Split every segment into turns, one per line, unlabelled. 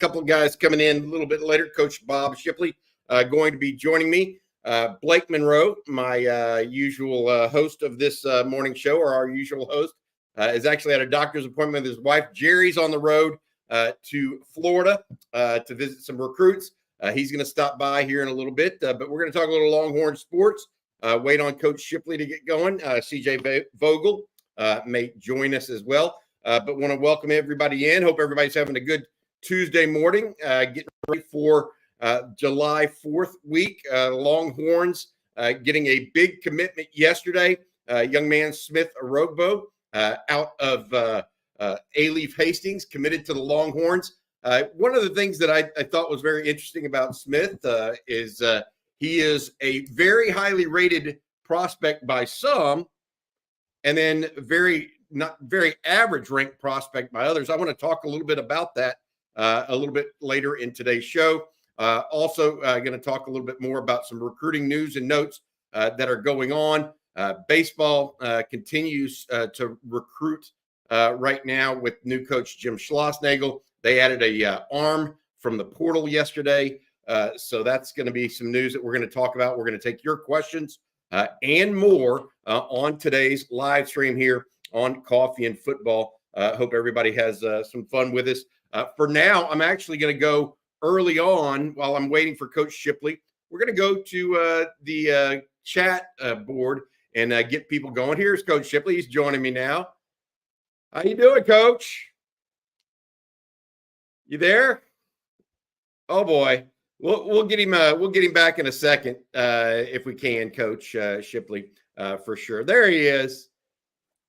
couple of guys coming in a little bit later. Coach Bob Shipley going to be joining me. Blake Monroe, my usual host of this morning show, or our usual host, is actually at a doctor's appointment with his wife. Jerry's on the road to Florida to visit some recruits. He's going to stop by here in a little bit, but we're going to talk a little Longhorn sports. Wait on Coach Shipley to get going. CJ Vogel may join us as well, but want to welcome everybody in. Hope everybody's having a good Tuesday morning, getting ready for July 4th week. Longhorns getting a big commitment yesterday. Young man Smith Orogbo out of A-Leaf Hastings committed to the Longhorns. One of the things that I thought was very interesting about Smith is he is a very highly rated prospect by some, and then not very average ranked prospect by others. I want to talk a little bit about that a little bit later in today's show. Also going to talk a little bit more about some recruiting news and notes that are going on. Baseball continues to recruit right now with new coach Jim Schlossnagle. They added a arm from the portal yesterday. So that's going to be some news that we're going to talk about. We're going to take your questions and more on today's live stream here on Coffee and Football. Hope everybody has some fun with us. For now, I'm actually going to go early on while I'm waiting for Coach Shipley. We're going to go to the chat board and get people going. Here's Coach Shipley. He's joining me now. How you doing, Coach? You there? Oh boy, we'll get him back in a second if we can, Coach Shipley, for sure. There he is.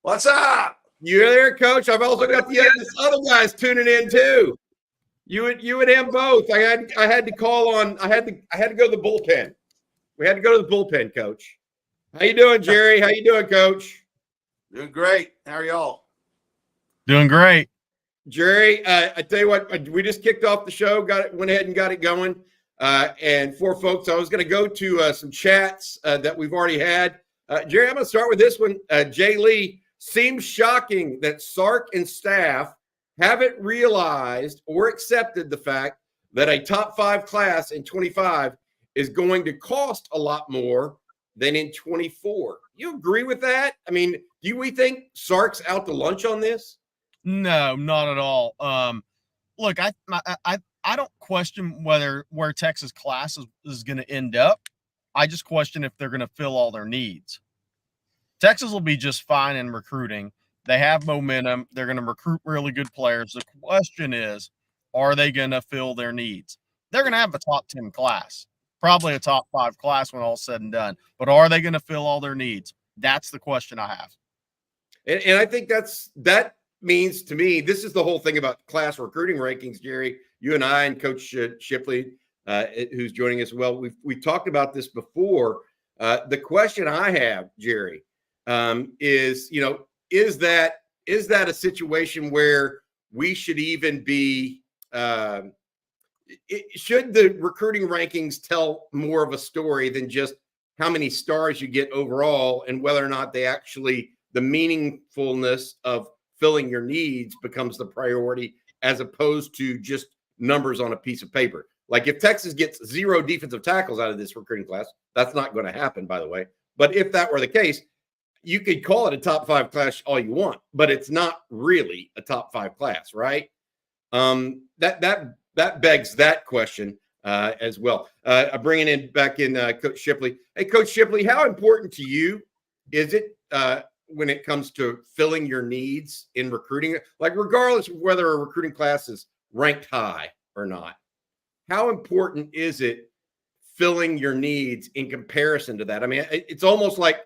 What's up?
You're there, Coach. I've also got the other guys tuning in too. You and him both. I had to call on. I had to go to the bullpen. We had to go to the bullpen, Coach. How you doing, Jerry? How you doing, Coach?
Doing great. How are y'all?
Doing great.
Jerry, I tell you what, we just kicked off the show, went ahead and got it going. And for folks, I was going to go to some chats that we've already had. Jerry, I'm going to start with this one. Jay Lee, seems shocking that Sark and staff haven't realized or accepted the fact that a top 5 class in 25 is going to cost a lot more than in 24. You agree with that? I mean, do we think Sark's out to lunch on this?
No, not at all. Look, I don't question where Texas class is going to end up. I just question if they're going to fill all their needs. Texas will be just fine in recruiting. They have momentum. They're going to recruit really good players. The question is, are they going to fill their needs? They're going to have a top 10 class, probably a top 5 class when all's said and done. But are they going to fill all their needs? That's the question I have.
And I think that means to me, this is the whole thing about class recruiting rankings, Jerry. You and I and Coach Shipley, who's joining us as well, we talked about this before. The question I have, Jerry, is that a situation where we should even be? Should the recruiting rankings tell more of a story than just how many stars you get overall, and whether or not they actually the meaningfulness of filling your needs becomes the priority as opposed to just numbers on a piece of paper? Like if Texas gets 0 defensive tackles out of this recruiting class, that's not going to happen, by the way. But if that were the case, you could call it a top 5 class all you want, but it's not really a top 5 class, right? That begs that question as well. I'm bringing back in Coach Shipley. Hey, Coach Shipley, how important to you is it when it comes to filling your needs in recruiting, like regardless of whether a recruiting class is ranked high or not? How important is it filling your needs in comparison to that? I mean, it's almost like,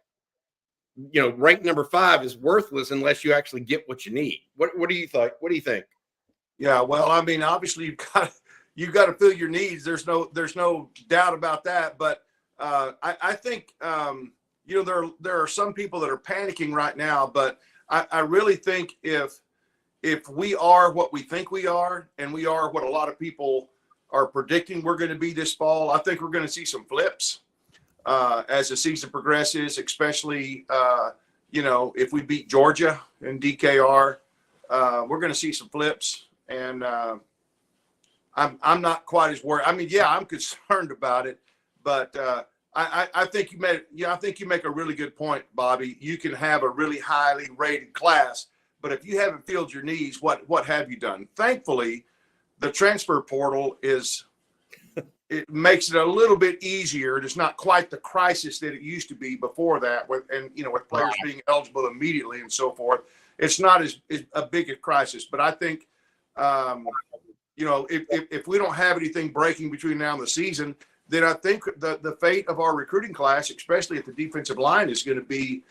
ranked number 5 is worthless unless you actually get what you need. What do you think? What do you think?
Yeah, well, I mean, obviously you've got to fill your needs. There's no doubt about that. But I think there are some people that are panicking right now. But I really think if we are what we think we are, and we are what a lot of people are predicting we're going to be this fall, I think we're going to see some flips as the season progresses, especially, if we beat Georgia in DKR, we're going to see some flips. And I'm not quite as worried. I mean, yeah, I'm concerned about it, but I think you make a really good point, Bobby. You can have a really highly rated class, but if you haven't filled your needs, what have you done? Thankfully, the transfer portal it makes it a little bit easier. It's not quite the crisis that it used to be before that, with players being eligible immediately and so forth. It's not as a big a crisis, but I think, if we don't have anything breaking between now and the season, then I think the fate of our recruiting class, especially at the defensive line, is going to be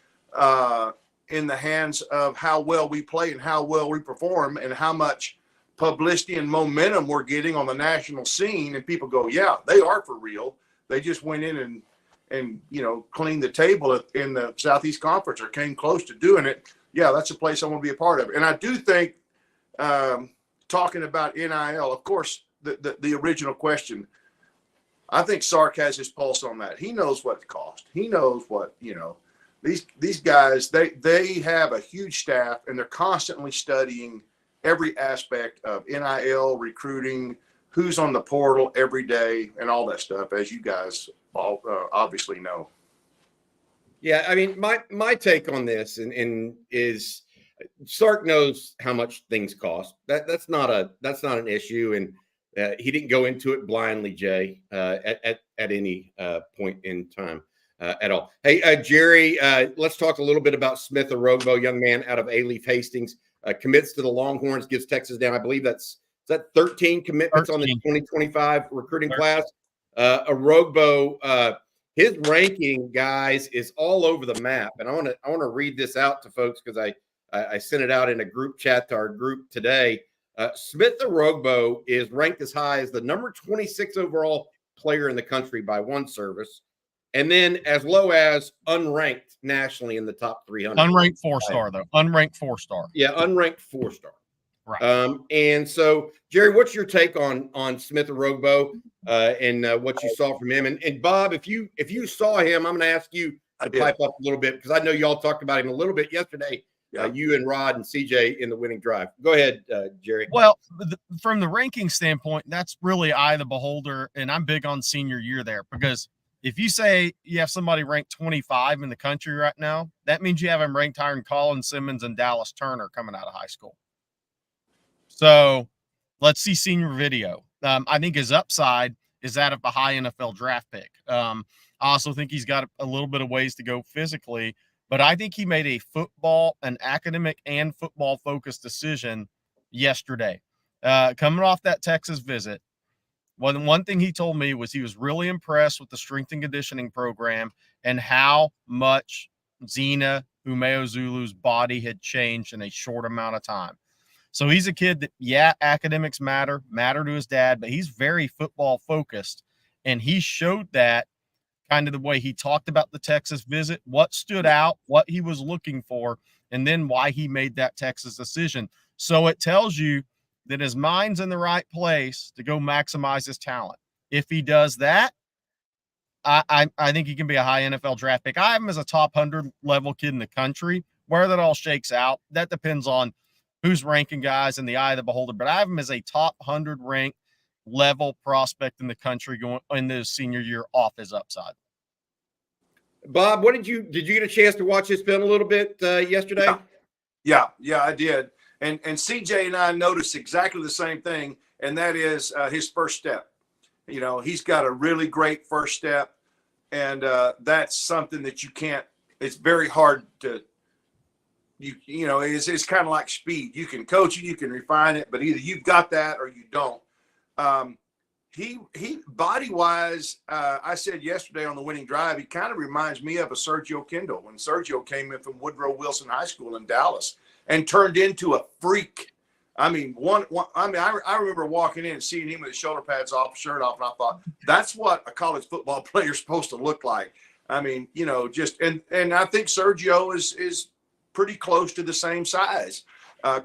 in the hands of how well we play and how well we perform and how much publicity and momentum we're getting on the national scene. And people go, yeah, they are for real. They just went in and cleaned the table in the Southeast Conference or came close to doing it. Yeah, that's a place I want to be a part of. And I do think talking about NIL, of course, the original question, I think Sark has his pulse on that. He knows what it costs. He knows what, these guys, they have a huge staff and they're constantly studying every aspect of NIL, recruiting, who's on the portal every day and all that stuff, as you guys all obviously know.
Yeah, I mean, my take on this and is Sark knows how much things cost. That's not an issue, and he didn't go into it blindly, Jay, at any point in time at all. Hey, Jerry, let's talk a little bit about Smith Orogbo, young man out of A-Leaf Hastings, commits to the Longhorns, gives Texas down. I believe that's 13 commitments 13. On the 2025 recruiting 13. Class. Orogbo, his ranking, guys, is all over the map, and I want to read this out to folks because I sent it out in a group chat to our group today. Smith Orogbo is ranked as high as the number 26 overall player in the country by one service, and then as low as unranked nationally in the top 300.
Unranked 4-star, though. Unranked 4-star.
Yeah, unranked 4-star.
Right.
And so, Jerry, what's your take on Smith Orogbo and what you saw from him? And Bob, if you saw him, I'm going to ask you to pipe up a little bit because I know y'all talked about him a little bit yesterday. Yeah. You and Rod and CJ in the winning drive. Go ahead, Jerry.
Well, from the ranking standpoint, that's really eye of the beholder, and I'm big on senior year there because if you say you have somebody ranked 25 in the country right now, that means you have him ranked higher than Colin Simmons and Dallas Turner coming out of high school. So let's see senior video. I think his upside is that of a high NFL draft pick. I also think he's got a little bit of ways to go physically, but I think he made an academic and football focused decision yesterday. Coming off that Texas visit, one thing he told me was he was really impressed with the strength and conditioning program and how much Zena Umeozulu's body had changed in a short amount of time. So he's a kid that, academics matter to his dad, but he's very football focused. And he showed that kind of the way he talked about the Texas visit, what stood out, what he was looking for, and then why he made that Texas decision. So it tells you that his mind's in the right place to go maximize his talent. If he does that, I think he can be a high NFL draft pick. I have him as a top 100 level kid in the country. Where that all shakes out, that depends on who's ranking guys in the eye of the beholder. But I have him as a top 100 ranked level prospect in the country going into his senior year off his upside.
Bob, did you get a chance to watch this film a little bit yesterday?
Yeah, I did. And CJ and I noticed exactly the same thing, and that is his first step. He's got a really great first step, and that's something that you can't. It's very hard to. It's kind of like speed. You can coach it, you can refine it, but either you've got that or you don't. He body wise, I said yesterday on the winning drive, he kind of reminds me of a Sergio Kendall when Sergio came in from Woodrow Wilson High School in Dallas and turned into a freak. I mean, I remember walking in and seeing him with his shoulder pads off, shirt off, and I thought that's what a college football player is supposed to look like. I mean, and I think Sergio is pretty close to the same size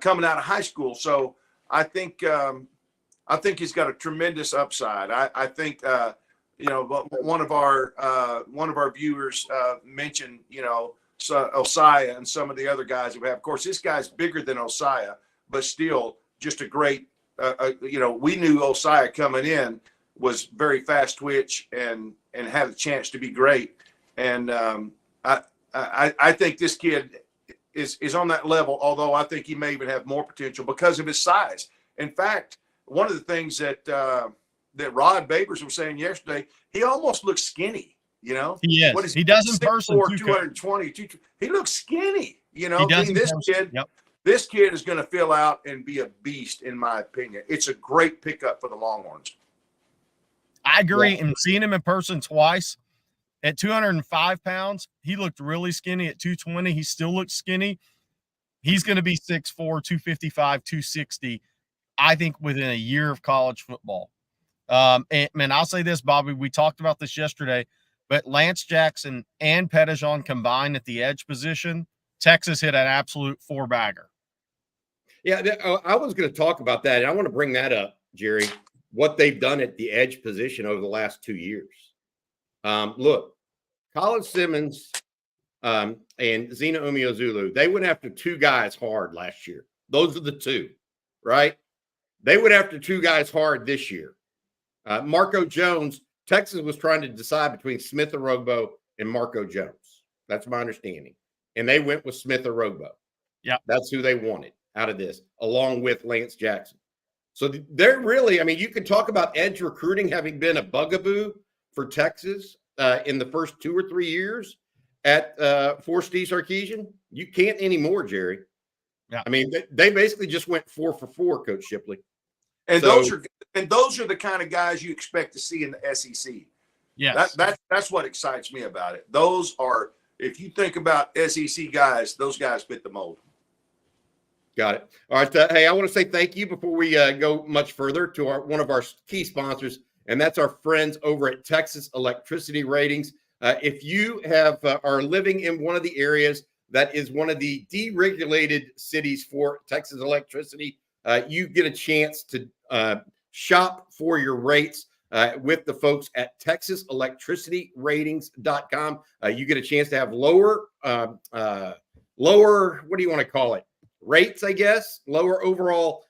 coming out of high school. So I think he's got a tremendous upside. I think one of our viewers mentioned Osaya and some of the other guys we have. Of course, this guy's bigger than Osaya, but still just a great we knew Osiah coming in was very fast twitch and had a chance to be great. And I think this kid is on that level, although I think he may even have more potential because of his size. In fact, one of the things that Rod Babers was saying yesterday, he almost looks skinny,
He is. What is he does in person.
220. He looks skinny,
He does
this kid.
Yep.
This kid is going to fill out and be a beast, in my opinion. It's a great pickup for the Longhorns.
I agree. And seeing him in person twice, at 205 pounds, he looked really skinny. At 220, he still looks skinny. He's going to be 6'4", 255, 260, I think, within a year of college football. And man, I'll say this, Bobby, we talked about this yesterday, but Lance Jackson and Pettijohn combined at the edge position, Texas hit an absolute four-bagger.
Yeah, I was going to talk about that. And I want to bring that up, Jerry, what they've done at the edge position over the last 2 years. Look, Colin Simmons and Zena Umeozulu, they went after two guys hard last year. Those are the two, right? They went after two guys hard this year. Marco Jones, Texas was trying to decide between Smith Orogbo and Marco Jones. That's my understanding. And they went with Smith Orogbo.
Yeah.
That's who they wanted out of this, along with Lance Jackson. So they're really, I mean, you can talk about edge recruiting having been a bugaboo for Texas in the first 2 or 3 years at for Steve Sarkisian. You can't anymore, Jerry.
Yeah.
I mean, they basically just went 4 for 4, Coach Shipley.
And those are the kind of guys you expect to see in the SEC.
Yes.
That's what excites me about it. Those are, if you think about SEC guys, those guys fit the mold.
Got it. All right. Hey, I want to say thank you before we go much further to one of our key sponsors, and that's our friends over at Texas Electricity Ratings. If you are living in one of the areas that is one of the deregulated cities for Texas electricity, you get a chance to shop for your rates with the folks at TexasElectricityRatings.com. You get a chance to have lower, what do you want to call it? Rates, I guess, lower overall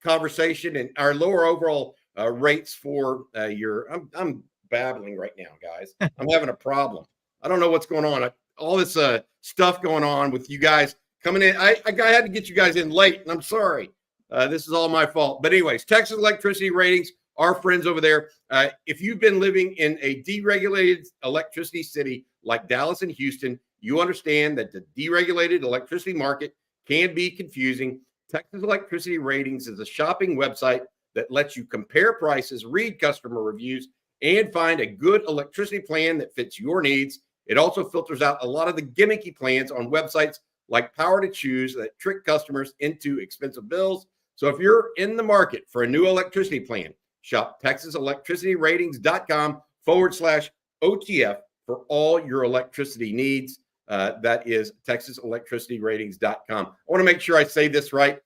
conversation and our lower overall rates for I'm babbling right now, guys. I'm having a problem. I don't know what's going on. All this stuff going on with you guys coming in. I had to get you guys in late, and I'm sorry. This is all my fault. But anyways, Texas Electricity Ratings, our friends over there. If you've been living in a deregulated electricity city like Dallas and Houston, you understand that the deregulated electricity market can be confusing. Texas Electricity Ratings is a shopping website that lets you compare prices, read customer reviews, and find a good electricity plan that fits your needs. It also filters out a lot of the gimmicky plans on websites like Power to Choose that trick customers into expensive bills. So if you're in the market for a new electricity plan, shop TexasElectricityRatings.com/OTF for all your electricity needs. That is TexasElectricityRatings.com. I want to make sure I say this right.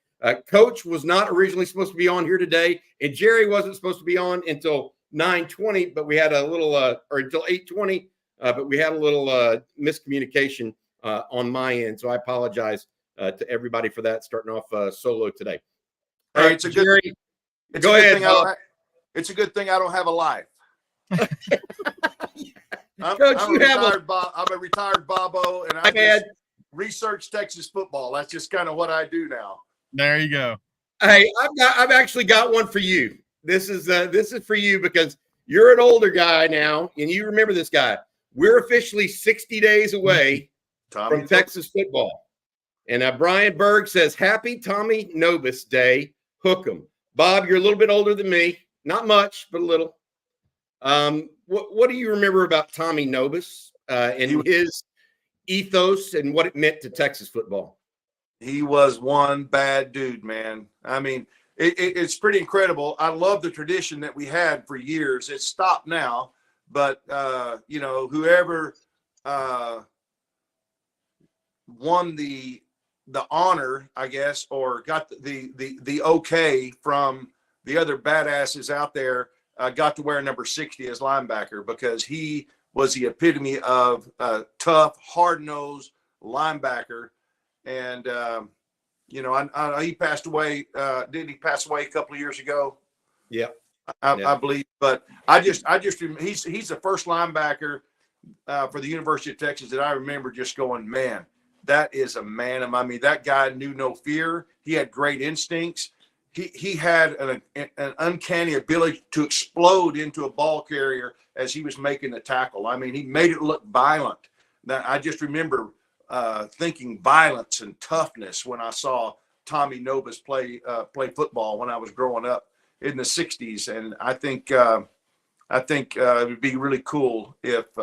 Coach was not originally supposed to be on here today, and Jerry wasn't supposed to be on until 9:20, but we had a little, or until 8:20, but we had a little miscommunication on my end. So I apologize to everybody for that, starting off solo today.
Hey, it's a
Jerry,
go ahead. It's a good thing I don't have a life. I'm a retired Bobo, and I just research Texas football. That's just kind of what I do now.
There you go.
Hey, I've actually got one for you. This is for you because you're an older guy now, and you remember this guy. We're officially 60 days away from Texas football. And Brian Berg says, happy Tommy Nobis Day. Hook 'em. Bob, you're a little bit older than me. Not much, but a little. What do you remember about Tommy Nobis and his ethos and what it meant to Texas football?
He was one bad dude, man. I mean, it's pretty incredible. I love the tradition that we had for years. It's stopped now, but whoever won the honor, I guess, or got the okay from the other badasses out there, got to wear number 60 as linebacker because he was the epitome of a tough, hard-nosed linebacker. And You know, I he passed away. Did he pass away a couple of years ago?
Yeah.
I believe. But he's the first linebacker for the University of Texas that I remember just going, man, that is a man. I mean, that guy knew no fear. He had great instincts. He had an uncanny ability to explode into a ball carrier as he was making the tackle. I mean, he made it look violent. That I just remember thinking violence and toughness when I saw Tommy Nobis play football when I was growing up in the 60s. And I think it would be really cool if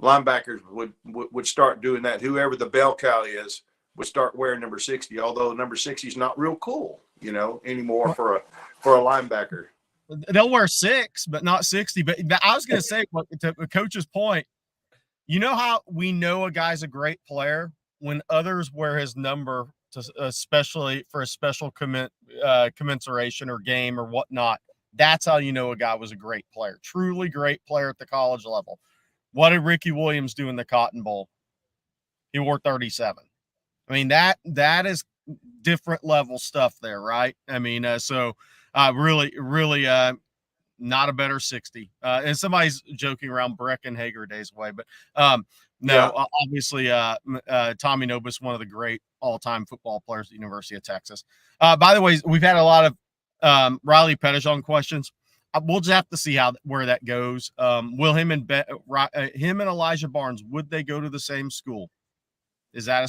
linebackers would start doing that. Whoever the bell cow is would start wearing number 60, although number 60 is not real cool, you know, anymore for a linebacker.
They'll wear 6, but not 60. But I was going to say, to the coach's point, you know how we know a guy's a great player when others wear his number, especially for a special commensuration or game or whatnot. That's how you know a guy was a great player, truly great player at the college level. What did Ricky Williams do in the Cotton Bowl? He wore 37. I mean, that is different level stuff there, right? I mean, really not a better 60. And somebody's joking around Breckenhager days away, but obviously Tommy Nobis, one of the great all-time football players at the University of Texas. By the way, we've had a lot of Riley Pettijohn questions. We'll just have to see where that goes. Will him and Elijah Barnes, would they go to the same school? Is that a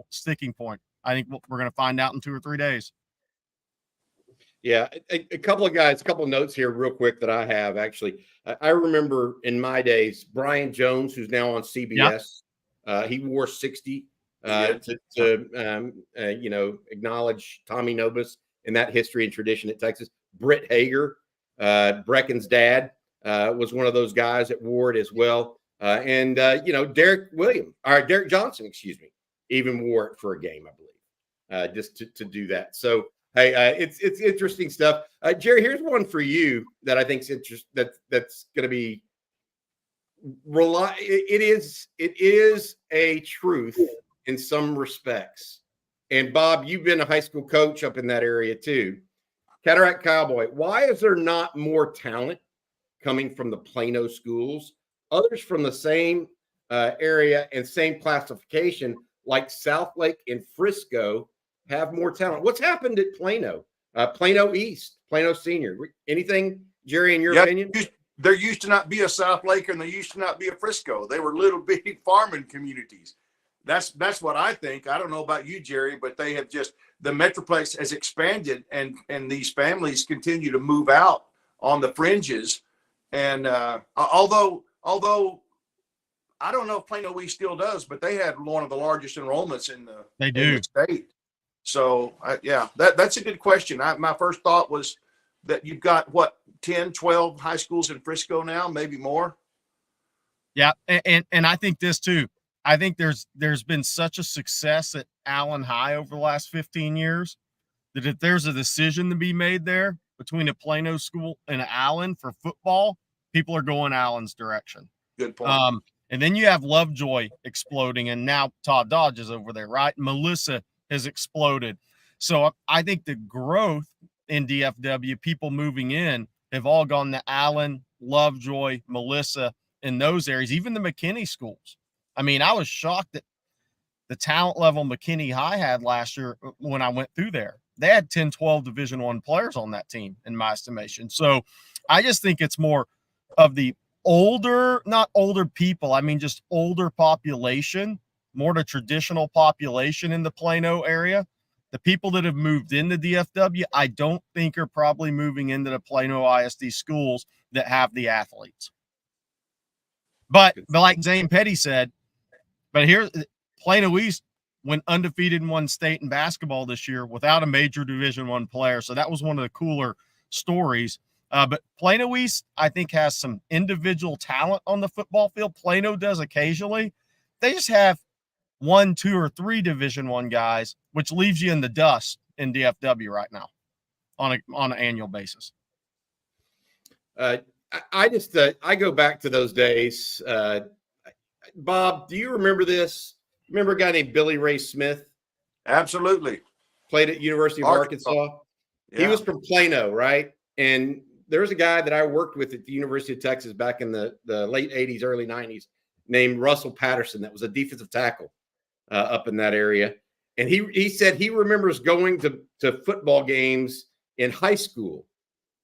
sticking point? I think we're going to find out in 2 or 3 days.
Yeah, a couple of notes here real quick that I have actually. I remember in my days, Brian Jones, who's now on CBS, he wore 60 to acknowledge Tommy Nobis and that history and tradition at Texas. Britt Hager, Brecken's dad, was one of those guys that wore it as well. And Derek Johnson, even wore it for a game, I believe, just to do that. So, hey, it's interesting stuff. Jerry, here's one for you that I think is that's going to be it is a truth in some respects. And Bob, you've been a high school coach up in that area too. Cataract Cowboy, why is there not more talent coming from the Plano schools? Others from the same area and same classification, like Southlake and Frisco, have more talent. What's happened at Plano? Plano East, Plano Senior. Anything, Jerry, in your opinion?
There used to not be a Southlake and there used to not be a Frisco. They were little bitty farming communities. That's what I think. I don't know about you, Jerry, but they have just, the Metroplex has expanded and these families continue to move out on the fringes. And although I don't know if Plano East still does, but they had one of the largest enrollments in the state. So that's a good question. My first thought was that you've got 10, 12 high schools in Frisco now, maybe more.
Yeah. And I think this too. I think there's been such a success at Allen High over the last 15 years that if there's a decision to be made there between a Plano school and Allen for football, people are going Allen's direction.
Good point.
And then you have Lovejoy exploding, and now Todd Dodge is over there, right? Melissa has exploded. So I think the growth in DFW, people moving in, have all gone to Allen, Lovejoy, Melissa, in those areas, even the McKinney schools. I mean, I was shocked at the talent level McKinney High had last year when I went through there. They had 10, 12 Division I players on that team, in my estimation. So I just think it's more of the not older people, I mean just older population, more the traditional population in the Plano area. The people that have moved into DFW, I don't think are probably moving into the Plano ISD schools that have the athletes. But like Zane Petty said, but here, Plano East went undefeated in one state in basketball this year without a major Division I player. So that was one of the cooler stories. But Plano East, I think, has some individual talent on the football field. Plano does occasionally. They just have 1, 2, or 3 Division I guys, which leaves you in the dust in DFW right now on an annual basis.
I go back to those days. Bob, do you remember this? Remember a guy named Billy Ray Smith?
Absolutely.
played at University of Arkansas.
Yeah.
He was from Plano, right? And there was a guy that I worked with at the University of Texas back in the late 80s, early 90s named Russell Patterson that was a defensive tackle up in that area. And he said he remembers going to football games in high school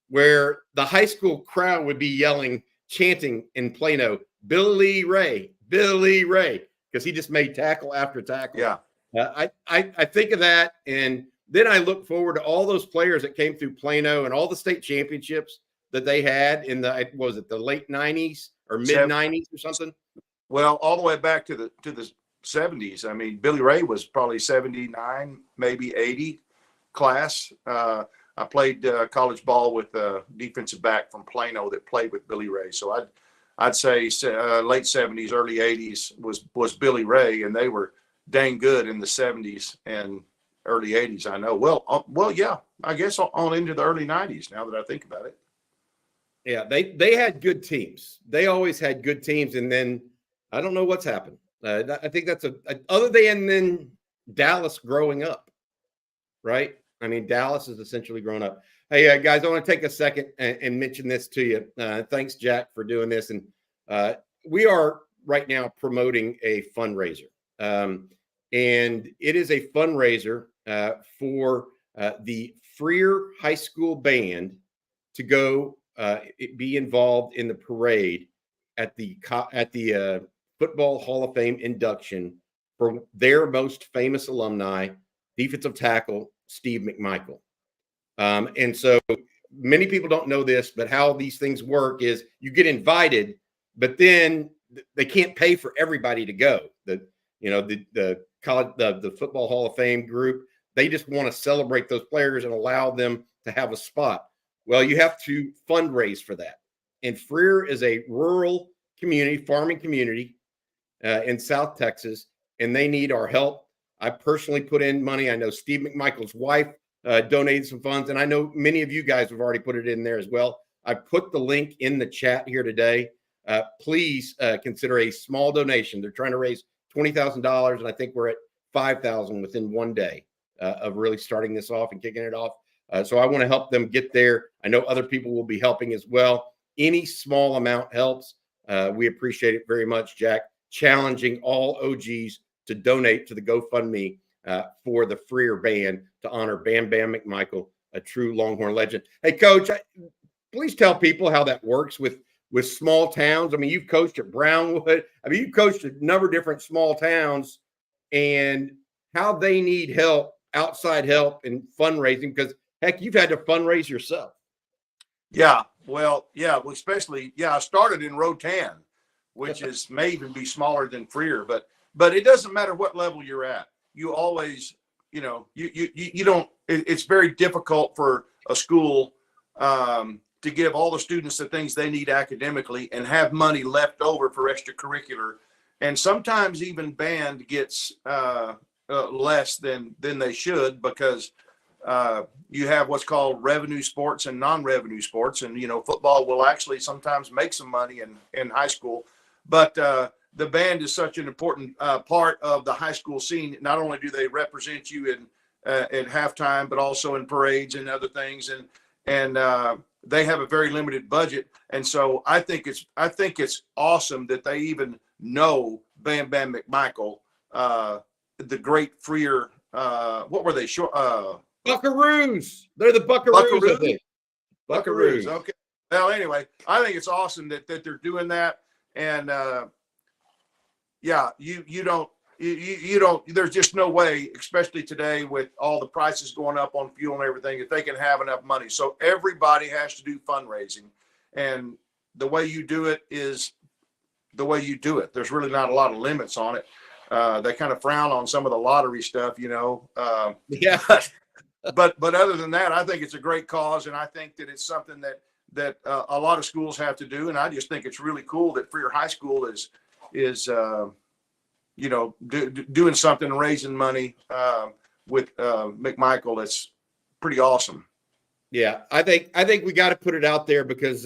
where the high school crowd would be yelling, chanting in Plano, Billy Ray, because he just made tackle after tackle.
Yeah.
I think of that, and then I look forward to all those players that came through Plano and all the state championships that they had in the late 90s or mid 90s or something.
Well, all the way back to the 70s. I mean, Billy Ray was probably 79, maybe 80 class. I played college ball with a defensive back from Plano that played with Billy Ray. So I'd say late 70s, early 80s was Billy Ray, and they were dang good in the 70s and early 80s. I know. Well, yeah. I guess on into the early 90s. Now that I think about it.
Yeah, they had good teams. They always had good teams, and then I don't know what's happened. I think that's other than Dallas growing up, right? I mean, Dallas is essentially grown up. Hey, guys, I want to take a second and mention this to you. Thanks, Jack, for doing this. And we are right now promoting a fundraiser. And it is a fundraiser for the Freer High School Band to go be involved in the parade at the Football Hall of Fame induction for their most famous alumni, defensive tackle Steve McMichael. And so many people don't know this, but how these things work is you get invited, but then they can't pay for everybody to go. The Football Hall of Fame group, they just want to celebrate those players and allow them to have a spot. Well, you have to fundraise for that. And Freer is a rural community, farming community in South Texas, and they need our help. I personally put in money. I know Steve McMichael's wife donated some funds, and I know many of you guys have already put it in there as well. I put the link in the chat here today. Please consider a small donation. They're trying to raise $20,000, and I think we're at $5,000 within one day of really starting this off and kicking it off. So I want to help them get there. I know other people will be helping as well. Any small amount helps. We appreciate it very much, Jack. Challenging all OGs to donate to the GoFundMe for the Freer Band to honor Bam Bam McMichael, a true Longhorn legend. Hey, Coach, please tell people how that works with small towns. I mean, you've coached at Brownwood. I mean, you've coached at a number of different small towns, and how they need help, outside help in fundraising, because, heck, you've had to fundraise yourself.
Yeah, well, especially, I started in Rotan, which may even be smaller than Freer, but it doesn't matter what level you're at. You always, you don't, it's very difficult for a school to give all the students the things they need academically and have money left over for extracurricular. And sometimes even band gets less than they should, because you have what's called revenue sports and non-revenue sports. And, football will actually sometimes make some money in high school, but the band is such an important part of the high school scene. Not only do they represent you at halftime, but also in parades and other things. And they have a very limited budget. And so I think it's awesome that they even know Bam Bam McMichael, the great Freer. What were they?
Buckaroos. They're the Buckaroos, I think. Buckaroos.
Okay. Well, anyway, I think it's awesome that they're doing that. And you don't, there's just no way, especially today with all the prices going up on fuel and everything, that they can have enough money. So everybody has to do fundraising, and the way you do it is the way you do it. There's really not a lot of limits on it. They kind of frown on some of the lottery stuff,
Yeah.
But other than that, I think it's a great cause, and I think that it's something that a lot of schools have to do. And I just think it's really cool that Freer High School is doing something, raising money with McMichael. It's pretty awesome.
Yeah, I think we got to put it out there, because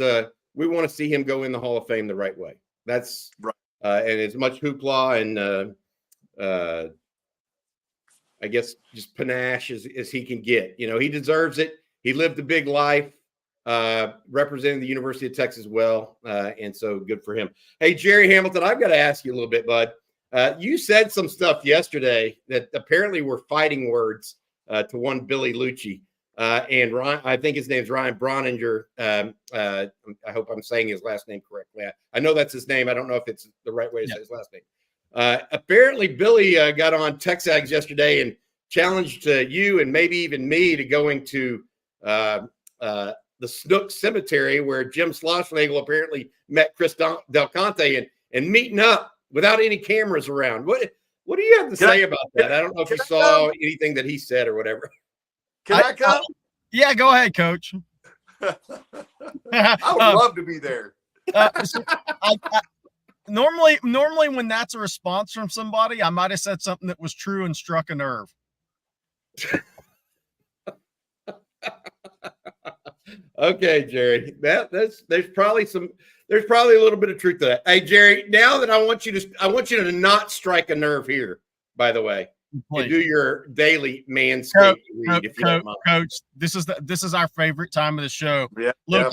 we want to see him go in the Hall of Fame the right way. That's
right.
And as much hoopla and I guess, just panache as he can get. You know, he deserves it. He lived a big life, representing the University of Texas well, and so good for him. Hey, Jerry Hamilton, I've got to ask you a little bit, bud. You said some stuff yesterday that apparently were fighting words to one Billy Lucci. And Ryan, I think his name's Ryan Broninger. I hope I'm saying his last name correctly. I know that's his name. I don't know if it's the right way to say his last name. Apparently, Billy got on Texags yesterday and challenged you and maybe even me to going to the Snook Cemetery where Jim Schlossnagel apparently met Chris Del Conte and meeting up without any cameras around. What do you have to say about that? I don't know if you saw anything that he said or whatever.
Can I come?
Yeah, go ahead, Coach.
I would love to be there.
Normally when that's a response from somebody, I might have said something that was true and struck a nerve.
Okay, Jerry. There's probably a little bit of truth to that. Hey, Jerry, now that I want you to not strike a nerve here, by the way. You do your daily Manscaped read, if you don't mind.
Coach, this is our favorite time of the show.
Yeah.
Look,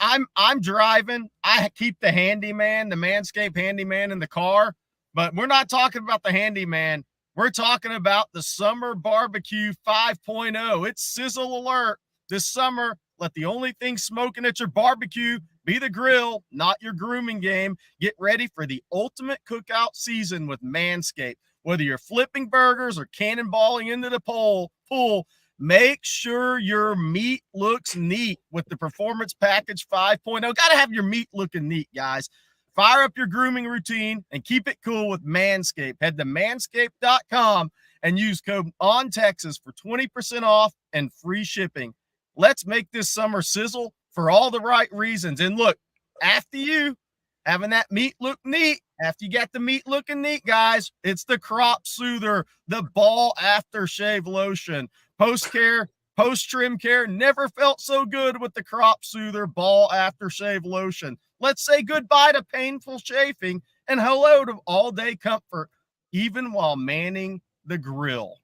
I'm driving. I keep the Manscaped handyman in the car, but we're not talking about the handyman. We're talking about the Summer Barbecue 5.0. It's sizzle alert. This summer, let the only thing smoking at your barbecue be the grill, not your grooming game. Get ready for the ultimate cookout season with Manscaped. Whether you're flipping burgers or cannonballing into the pool, make sure your meat looks neat with the Performance Package 5.0. Got to have your meat looking neat, guys. Fire up your grooming routine and keep it cool with Manscaped. Head to manscaped.com and use code ONTEXAS for 20% off and free shipping. Let's make this summer sizzle for all the right reasons. And look, after you having that meat look neat, after you got the meat looking neat, guys, it's the Crop Soother, the Ball Aftershave Lotion. Post-care, post-trim care, never felt so good with the Crop Soother Ball Aftershave Lotion. Let's say goodbye to painful chafing and hello to all-day comfort, even while manning the grill.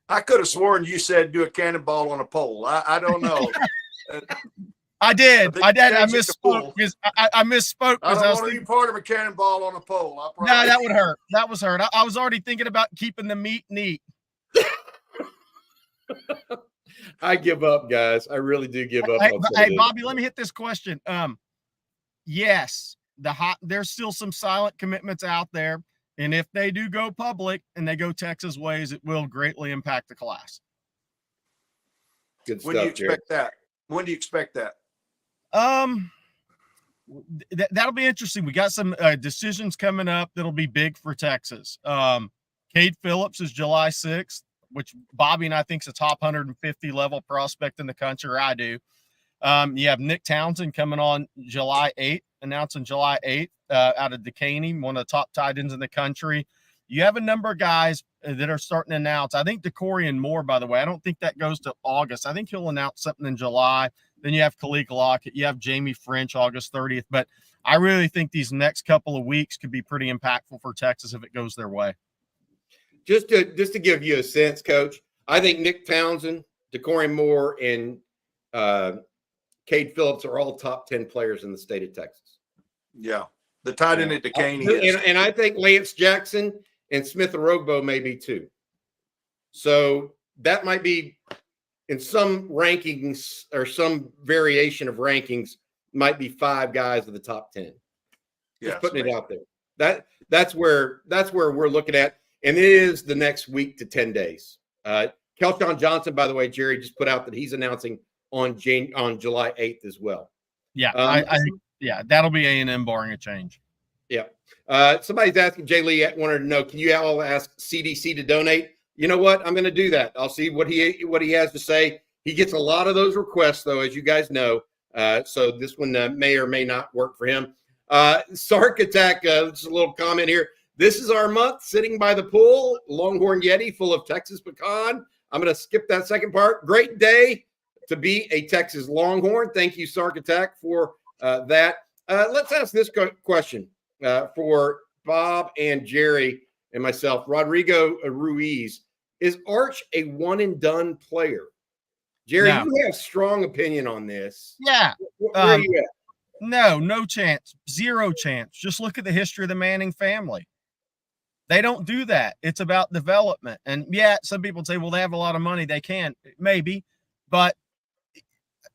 I could have sworn you said do a cannonball on a pole. I don't know.
I did. I misspoke because I misspoke.
I don't want to be part of a cannonball on a pole.
No, that would hurt. That was hurt. I was already thinking about keeping the meat neat.
I give up, guys. I really do give up.
Hey, Bobby, let me hit this question. Yes, there's still some silent commitments out there, and if they do go public and they go Texas ways, it will greatly impact the class.
Good stuff.
When do you expect that? When do you expect that?
That'll be interesting. We got some decisions coming up that'll be big for Texas. Cade Phillips is July 6th, which Bobby and I think is a top 150 level prospect in the country, or I do. You have Nick Townsend coming on July 8th, announcing July 8th out of Decaney, one of the top tight ends in the country. You have a number of guys that are starting to announce. I think DeCorian Moore, by the way, I don't think that goes to August. I think he'll announce something in July. Then you have Khalil Lockett. You have Jamie French August 30th. But I really think these next couple of weeks could be pretty impactful for Texas if it goes their way.
Just to give you a sense, Coach, I think Nick Townsend, DeCorian Moore, and Cade Phillips are all top 10 players in the state of Texas.
Yeah. The tight end at Decaney is.
And I think Lance Jackson and Smith Orogbo may be too. So that might be in some rankings or some variation of rankings might be 5 guys of the top 10. Just putting it out there. That's where we're looking at. And it is the next week to 10 days. Kelton Johnson, by the way, Jerry just put out that he's announcing on July 8th as well.
Yeah, I think that'll be A&M barring a change.
Yeah. Somebody's asking, Jay Lee wanted to know, can you all ask CDC to donate? You know what? I'm going to do that. I'll see what he has to say. He gets a lot of those requests, though, as you guys know. So this one may or may not work for him. Sark Attack, just a little comment here. This is our month sitting by the pool, Longhorn Yeti full of Texas pecan. I'm going to skip that second part. Great day to be a Texas Longhorn. Thank you, Sark Attack, for that. Let's ask this question for Bob and Jerry. and myself, Rodrigo Ruiz, is Arch a one-and-done player? Jerry,
No.
you have strong opinion on this.
Yeah.
Where are you at?
No chance. Zero chance. Just look at the history of the Manning family. They don't do that. It's about development. And yeah, some people say, well, they have a lot of money. They can, maybe, but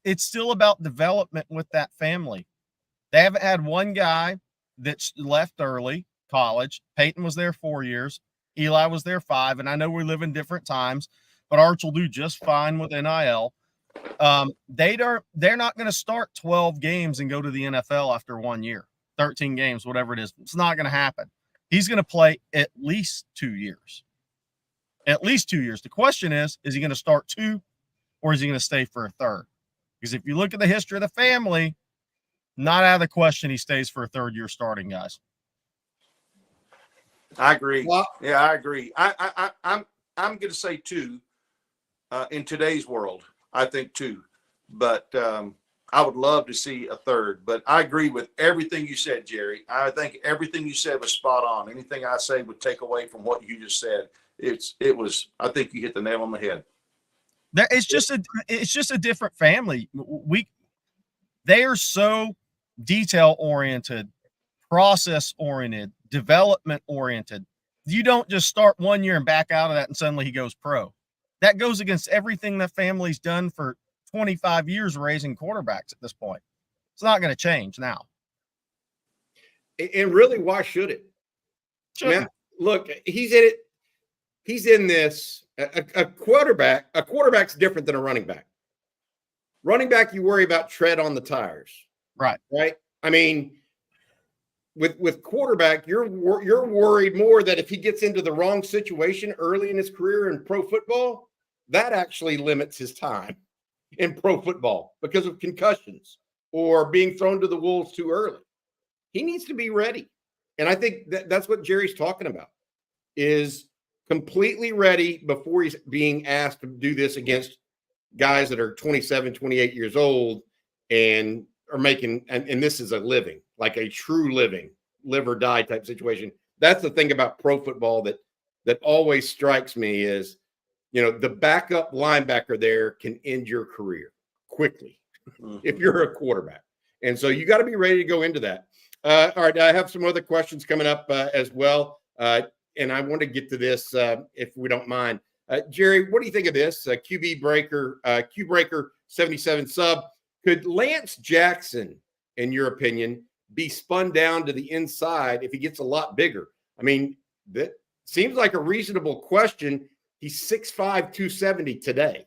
it's still about development with that family. They haven't had one guy that's left early college. Peyton was there 4 years. Eli was there 5. And I know we live in different times, but Arch will do just fine with NIL. They're not going to start 12 games and go to the NFL after 1 year, 13 games, whatever it is. It's not going to happen. He's going to play at least 2 years. At least 2 years. The question is he going to start 2 or is he going to stay for a third? Because if you look at the history of the family, not out of the question he stays for a third year starting, guys.
I agree.
Well,
Yeah, I agree. I'm going to say 2 in today's world. I think 2, but I would love to see a third. But I agree with everything you said, Jerry. I think everything you said was spot on. Anything I say would take away from what you just said. It was. I think you hit the nail on the head.
It's just a different family. They are so detail oriented, process oriented, development oriented. You don't just start 1 year and back out of that and suddenly he goes pro. That goes against everything that family's done for 25 years raising quarterbacks at this point. It's not going to change now.
And really, why should it? Man, look, he's in it. He's in this. A quarterback's different than a running back. Running back, you worry about tread on the tires.
Right.
I mean, with quarterback, you're worried more that if he gets into the wrong situation early in his career in pro football, that actually limits his time in pro football because of concussions or being thrown to the wolves too early. He needs to be ready. And I think that's what Jerry's talking about, is completely ready before he's being asked to do this against guys that are 27, 28 years old and are making, and this is a living, like a true living, live or die type situation. That's the thing about pro football that always strikes me is, the backup linebacker there can end your career quickly if you're a quarterback. And so you got to be ready to go into that. All right. I have some other questions coming up as well. And I want to get to this if we don't mind. Jerry, what do you think of this? QB Breaker, Q Breaker 77 sub. Could Lance Jackson, in your opinion, be spun down to the inside if he gets a lot bigger? I mean, that seems like a reasonable question. He's 6'5", 270 today.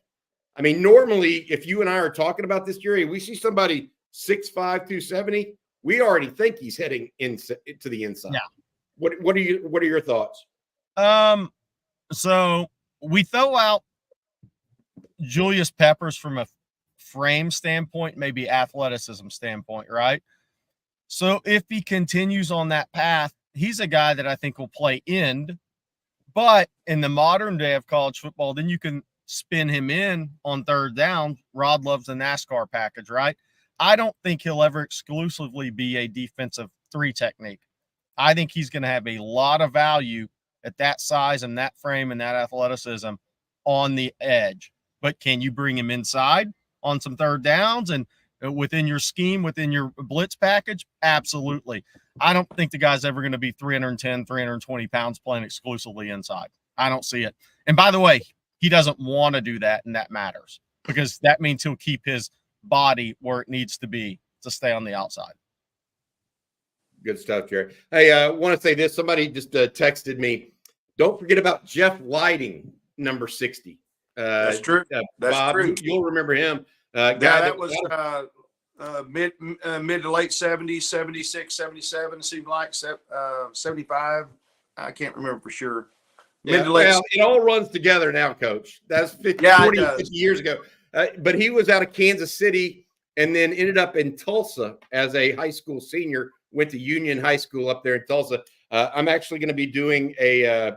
I mean, normally, if you and I are talking about this, Jerry, we see somebody 6'5", 270, we already think he's heading to the inside.
Yeah.
What are your thoughts?
So we throw out Julius Peppers from a frame standpoint, maybe athleticism standpoint, right? So if he continues on that path, he's a guy that I think will play end. But in the modern day of college football, then you can spin him in on third down. Rod loves the NASCAR package, right? I don't think he'll ever exclusively be a defensive 3 technique. I think he's going to have a lot of value at that size and that frame and that athleticism on the edge. But can you bring him inside on some third downs and within your scheme, within your blitz package? Absolutely. I don't think the guy's ever going to be 310, 320 pounds playing exclusively inside. I don't see it. And by the way, he doesn't want to do that, and that matters because that means he'll keep his body where it needs to be to stay on the outside.
Good stuff, Jerry. Hey, I want to say this. Somebody just texted me. Don't forget about Jeff Lighting, number 60.
That's true. That's
Bob,
true.
You'll remember him.
That was mid to late 70s, 76, 77, seemed like 75. I can't remember for sure. Mid to late.
Well, it all runs together now, Coach. That's 50 years ago. But he was out of Kansas City and then ended up in Tulsa as a high school senior, went to Union High School up there in Tulsa. I'm actually going to be doing a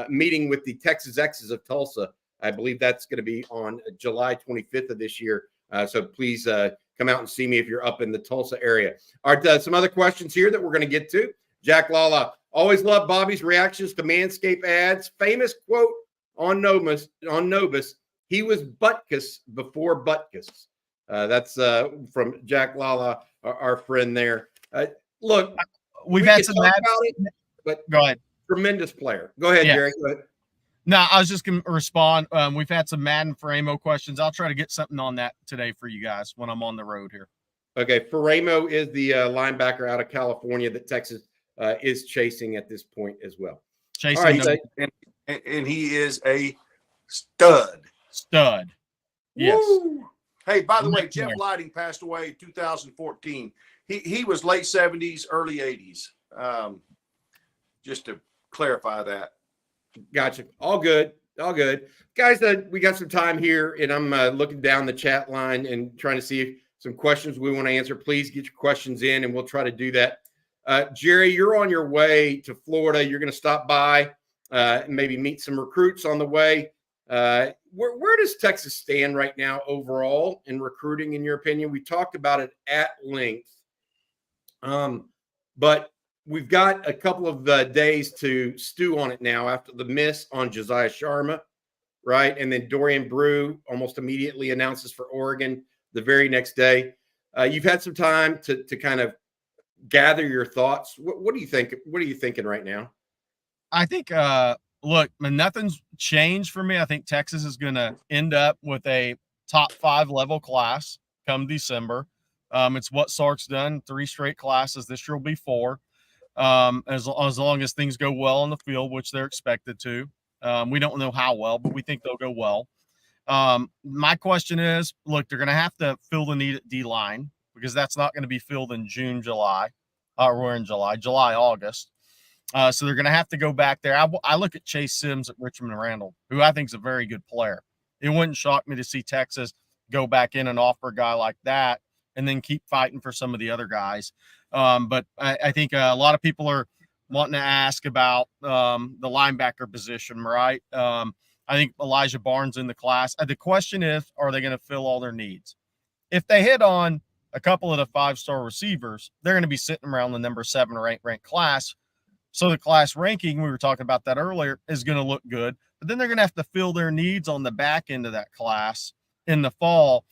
meeting with the Texas X's of Tulsa. I believe that's going to be on July 25th of this year. So please come out and see me if you're up in the Tulsa area. All right, some other questions here that we're going to get to. Jack Lala, always love Bobby's reactions to Manscaped ads. Famous quote on Nobis, he was Butkus before Butkus. That's from Jack Lala, our friend there. Look,
we've had some
about it, but
go ahead.
Tremendous player. Go ahead, Jerry. Go ahead.
No, I was just going to respond. We've had some Madden Faramo questions. I'll try to get something on that today for you guys when I'm on the road here.
Okay, Faramo is the linebacker out of California that Texas is chasing at this point as well.
Chasing,
right, and he is a stud.
Yes.
Woo! Hey, by the way, Jeff Lighting passed away in 2014. He was late 70s, early 80s. Just to clarify that.
Gotcha. All good. Guys, we got some time here, and I'm looking down the chat line and trying to see some questions we want to answer. Please get your questions in, and we'll try to do that. Jerry, you're on your way to Florida. You're going to stop by and maybe meet some recruits on the way. Where does Texas stand right now overall in recruiting, in your opinion? We talked about it at length, but we've got a couple of days to stew on it now after the miss on Josiah Sharma, right? And then Dorian Brew almost immediately announces for Oregon the very next day. You've had some time to kind of gather your thoughts. What do you think? What are you thinking right now?
I think, look, nothing's changed for me. I think Texas is going to end up with a top 5 level class come December. It's what Sark's done, 3 straight classes. This year will be 4. As long as things go well on the field, which they're expected to. We don't know how well, but we think they'll go well. My question is, look, they're going to have to fill the need at D-line because that's not going to be filled in June, July, or we're in July, August. So they're going to have to go back there. I look at Chase Sims at Richmond and Randall, who I think is a very good player. It wouldn't shock me to see Texas go back in and offer a guy like that and then keep fighting for some of the other guys. But I think a lot of people are wanting to ask about the linebacker position, right? I think Elijah Barnes in the class. The question is, are they going to fill all their needs? If they hit on a couple of the 5-star receivers, they're going to be sitting around the number 7 or 8 ranked class. So the class ranking, we were talking about that earlier, is going to look good. But then they're going to have to fill their needs on the back end of that class in the fall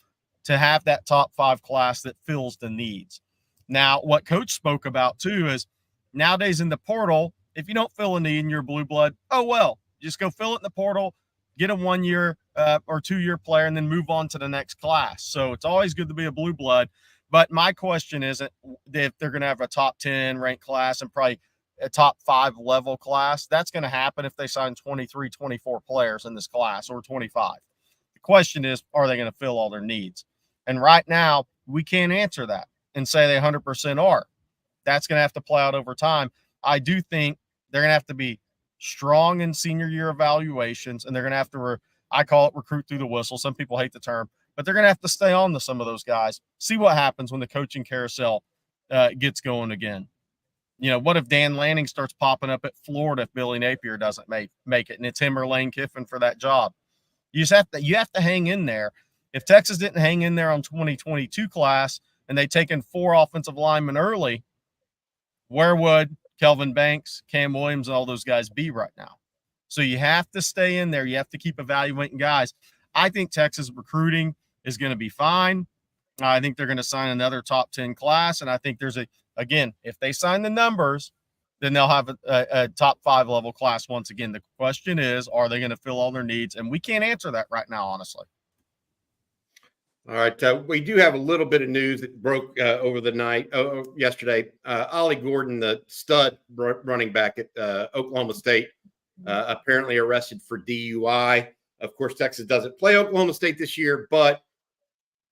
to have that top 5 class that fills the needs. Now, what Coach spoke about, too, is nowadays in the portal, if you don't fill a need in your blue blood, oh, well, just go fill it in the portal, get a 1-year or 2-year player, and then move on to the next class. So it's always good to be a blue blood. But my question isn't if they're going to have a top 10 ranked class and probably a top 5 level class. That's going to happen if they sign 23, 24 players in this class or 25. The question is, are they going to fill all their needs? And right now, we can't answer that and say they 100% are. That's going to have to play out over time. I do think they're going to have to be strong in senior year evaluations, and they're going to have to, I call it recruit through the whistle. Some people hate the term, but they're going to have to stay on to some of those guys, see what happens when the coaching carousel gets going again. You know, what if Dan Lanning starts popping up at Florida if Billy Napier doesn't make it, and it's him or Lane Kiffin for that job? You have to hang in there. If Texas didn't hang in there on 2022 class and they taken 4 offensive linemen early, where would Kelvin Banks, Cam Williams, and all those guys be right now? So you have to stay in there. You have to keep evaluating guys. I think Texas recruiting is going to be fine. I think they're going to sign another top 10 class, and I think there's again, if they sign the numbers, then they'll have a top 5 level class once again. The question is, are they going to fill all their needs? And we can't answer that right now, honestly.
All right. We do have a little bit of news that broke over the night, yesterday. Ollie Gordon, the stud running back at Oklahoma State, apparently arrested for DUI. Of course, Texas doesn't play Oklahoma State this year, but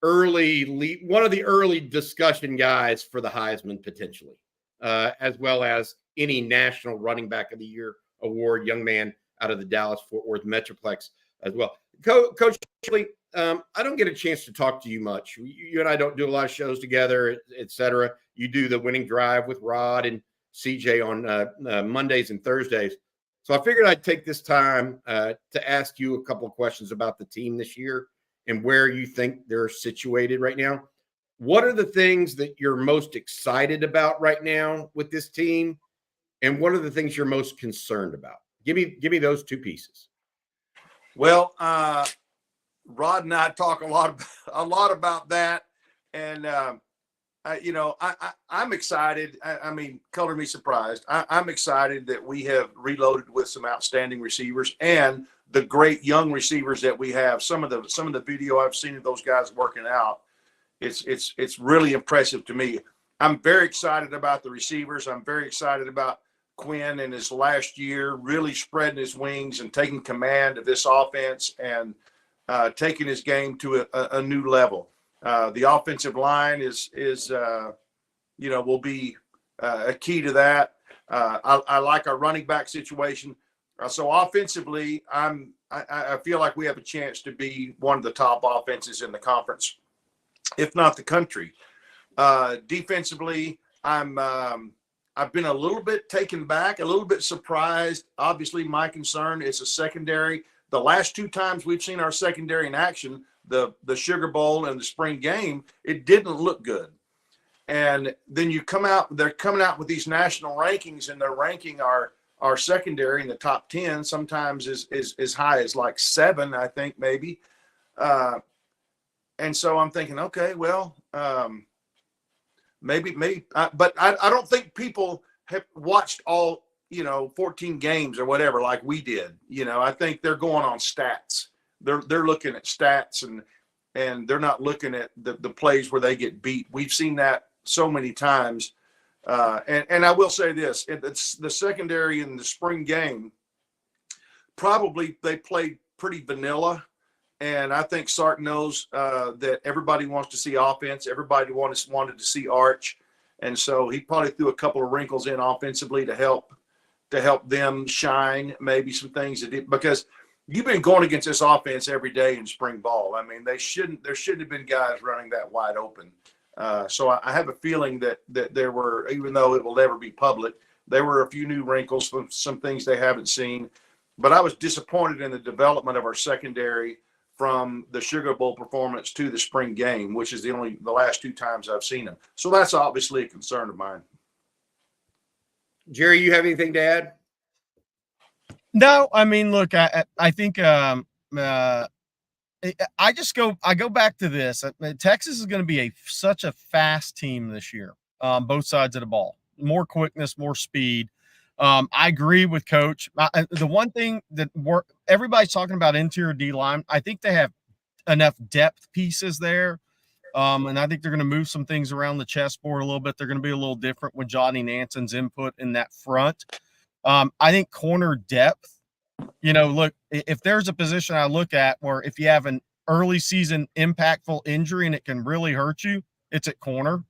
one of the early discussion guys for the Heisman potentially, as well as any National Running Back of the Year award, young man out of the Dallas-Fort Worth Metroplex as well. Coach Shirley, I don't get a chance to talk to you much. You and I don't do a lot of shows together, et cetera. You do the Winning Drive with Rod and CJ on Mondays and Thursdays. So I figured I'd take this time to ask you a couple of questions about the team this year and where you think they're situated right now. What are the things that you're most excited about right now with this team? and what are the things you're most concerned about? Give me those two pieces.
Well, Rod and I talk a lot about that, and I'm excited. I mean, color me surprised. I'm excited that we have reloaded with some outstanding receivers and the great young receivers that we have. Some of the video I've seen of those guys working out, it's really impressive to me. I'm very excited about the receivers. I'm very excited about Quinn in his last year, really spreading his wings and taking command of this offense and taking his game to a new level. The offensive line will be a key to that. I like our running back situation. So offensively, I feel like we have a chance to be one of the top offenses in the conference, if not the country. Defensively, I've been a little bit taken back, a little bit surprised. Obviously, my concern is the secondary. The last two times we've seen our secondary in action, the Sugar Bowl and the spring game, it didn't look good. And then they're coming out with these national rankings, and they're ranking our secondary in the top 10, sometimes as high as like 7, I think, maybe. And so I'm thinking, okay, well, maybe, but I don't think people have watched all, 14 games or whatever, like we did. I think they're going on stats. They're looking at stats and they're not looking at the plays where they get beat. We've seen that so many times. And I will say this, it's the secondary in the spring game, probably they played pretty vanilla. And I think Sark knows that everybody wants to see offense. Everybody wanted to see Arch. And so he probably threw a couple of wrinkles in offensively to help them shine, maybe some things that did, because you've been going against this offense every day in spring ball. I mean, there shouldn't have been guys running that wide open. So I have a feeling that there were, even though it will never be public, there were a few new wrinkles from some things they haven't seen. But I was disappointed in the development of our secondary from the Sugar Bowl performance to the spring game, which is the last 2 times I've seen them. So that's obviously a concern of mine.
Jerry, you have anything to add?
No, I mean, look, I think I go back to this. Texas is going to be such a fast team this year, both sides of the ball. More quickness, more speed. I agree with Coach. The one thing that everybody's talking about interior D line, I think they have enough depth pieces there. And I think they're going to move some things around the chessboard a little bit. They're going to be a little different with Johnny Nanson's input in that front. I think corner depth, look, if there's a position I look at where if you have an early season impactful injury and it can really hurt you, it's at corner.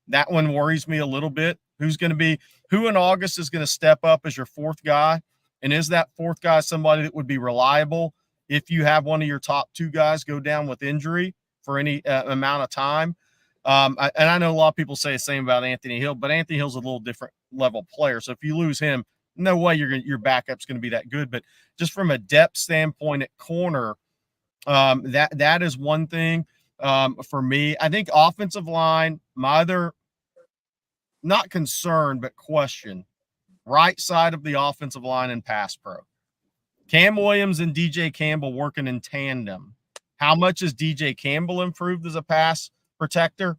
That one worries me a little bit. Who in August is going to step up as your 4th guy? And is that 4th guy somebody that would be reliable if you have one of your top 2 guys go down with injury for any amount of time? And I know a lot of people say the same about Anthony Hill, but Anthony Hill's a little different level player. So if you lose him, no way your backup's going to be that good. But just from a depth standpoint at corner, that is one thing for me. I think offensive line, my other not concern, but question, right side of the offensive line in pass pro. Cam Williams and DJ Campbell working in tandem. How much has DJ Campbell improved as a pass protector?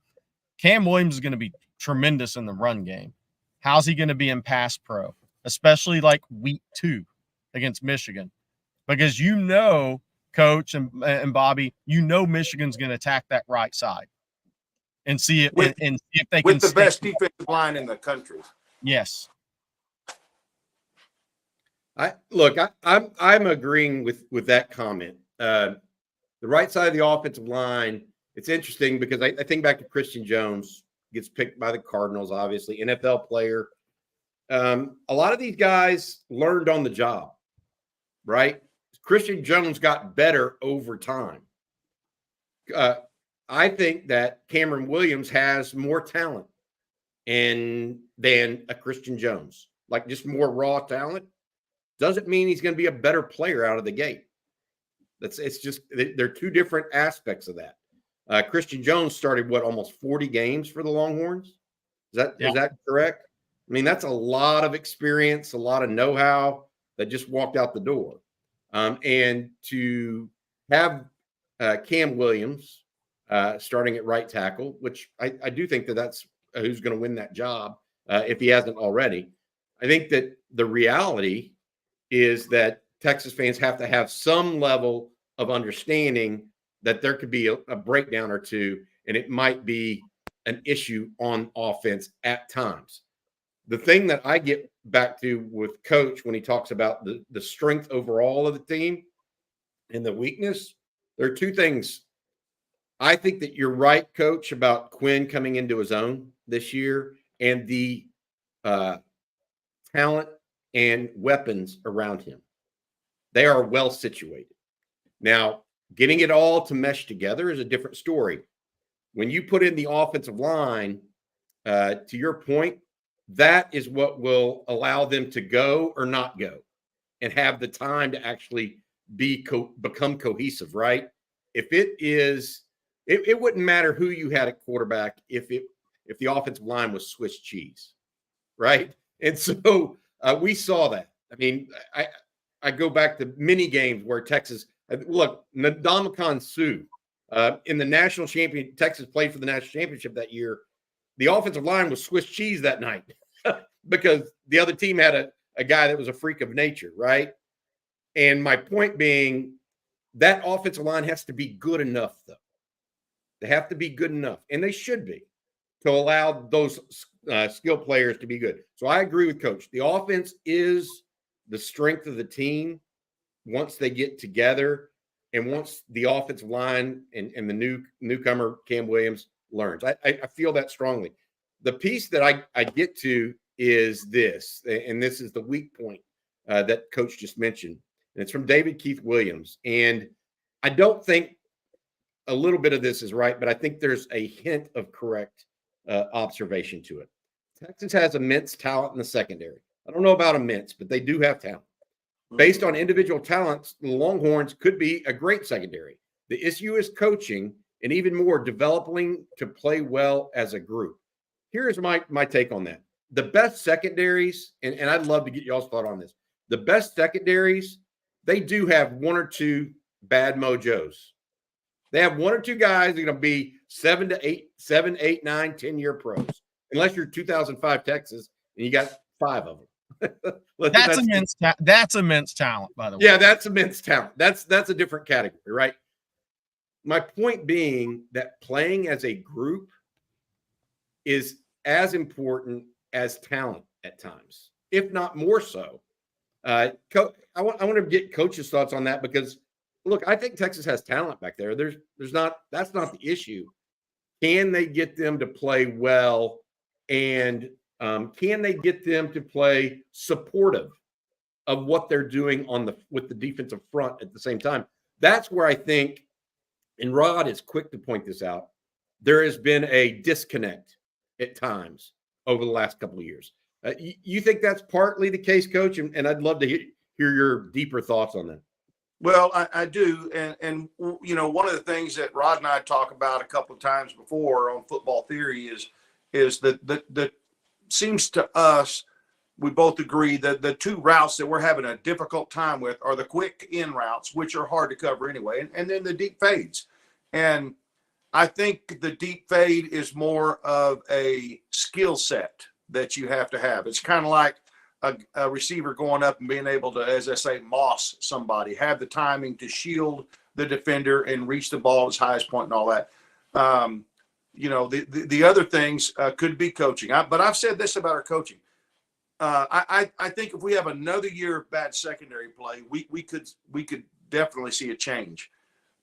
Cam Williams is going to be tremendous in the run game. How's he going to be in pass pro, especially like week 2 against Michigan? Because Coach and Bobby, Michigan's going to attack that right side and see it and see if they can.
With the best defensive line in the country.
Yes.
I'm agreeing with that comment. The right side of the offensive line, it's interesting because I think back to Christian Jones, gets picked by the Cardinals, obviously, NFL player. A lot of these guys learned on the job, right? Christian Jones got better over time. I think that Cameron Williams has more talent than a Christian Jones, like just more raw talent. Doesn't mean he's going to be a better player out of the gate. It's just they're 2 different aspects of that. Christian Jones started almost 40 games for the Longhorns. Is that correct? mean, that's a lot of experience, a lot of know-how that just walked out the door. And to have Cam Williams starting at right tackle, which I do think that's who's going to win that job if he hasn't already. I think that the reality is that Texas fans have to have some level of understanding that there could be a breakdown or two, and it might be an issue on offense at times. The thing that I get back to with Coach when he talks about the strength overall of the team and the weakness, there are two things. I think that you're right, Coach, about Quinn coming into his own this year and the talent and weapons around him. They are well situated. Now, getting it all to mesh together is a different story. When you put in the offensive line, to your point, that is what will allow them to go or not go and have the time to actually become cohesive, right? If it is, it wouldn't matter who you had at quarterback if the offensive line was Swiss cheese, right? And so we saw that. I mean, I go back to many games where Texas, look, Ndamukong Suh, in the national champion, Texas played for the national championship that year. The offensive line was Swiss cheese that night because the other team had a guy that was a freak of nature, right? And my point being, that offensive line has to be good enough, though. They have to be good enough, and they should be, to allow those skill players to be good. So I agree with Coach. The offense is the strength of the team once they get together and once the offensive line and the newcomer Cam Williams learns. I feel that strongly. The piece that I get to is this, and this is the weak point that Coach just mentioned. And it's from David Keith Williams. And I don't think a little bit of this is right, but I think there's a hint of correct observation to it. Texas has immense talent in the secondary. I don't know about immense, but they do have talent. Based on individual talents, the Longhorns could be a great secondary. The issue is coaching and even more developing to play well as a group. Here's my take on that. The best secondaries, and I'd love to get y'all's thought on this. The best secondaries, they do have one or two bad mojos. They have one or two guys that are going to be 7, 8, 9, 10-year pros, unless you're 2005 Texas and you got 5 of them.
That's immense talent, by the way.
Yeah, that's immense talent. That's a different category, right? My point being that playing as a group is as important as talent at times, if not more so. I want to get Coach's thoughts on that because, look, I think Texas has talent back there. That's not the issue. Can they get them to play well, and can they get them to play supportive of what they're doing with the defensive front at the same time? That's where I think, and Rod is quick to point this out, there has been a disconnect at times over the last couple of years. You think that's partly the case, Coach? And I'd love to hear your deeper thoughts on that.
Well, I do. And, you know, one of the things that Rod and I talk about a couple of times before on Football Theory is that seems to us, we both agree that the two routes that we're having a difficult time with are the quick in routes, which are hard to cover anyway, and then the deep fades. And I think the deep fade is more of a skill set that you have to have. It's kind of like a receiver going up and being able to, as I say, moss somebody, have the timing to shield the defender and reach the ball as highest point and all that. You know, the other things could be coaching. But I've said this about our coaching. I think if we have another year of bad secondary play, we could definitely see a change.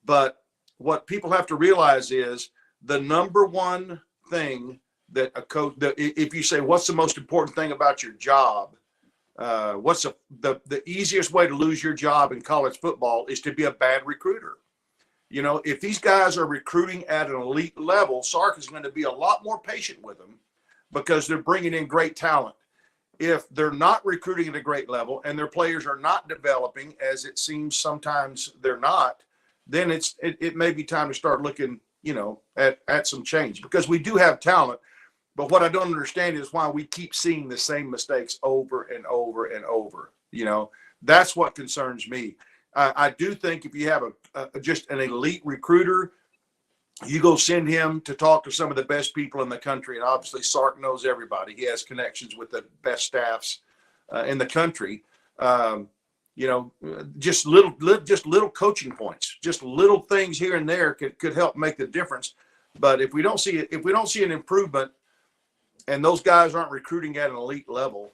But what people have to realize is the number one thing that a coach, if you say, what's the most important thing about your job? What's the easiest way to lose your job in college football is to be a bad recruiter. You know, if these guys are recruiting at an elite level, Sark is going to be a lot more patient with them because they're bringing in great talent. If they're not recruiting at a great level and their players are not developing, as it seems sometimes they're not, then it may be time to start looking, you know, at some change, because we do have talent. But what I don't understand is why we keep seeing the same mistakes over and over and over. You know, that's what concerns me. I do think if you have just an elite recruiter, you go send him to talk to some of the best people in the country. And obviously Sark knows everybody. He has connections with the best staffs in the country. You know, just little coaching points, just little things here and there could help make the difference. But if we don't see an improvement, and those guys aren't recruiting at an elite level,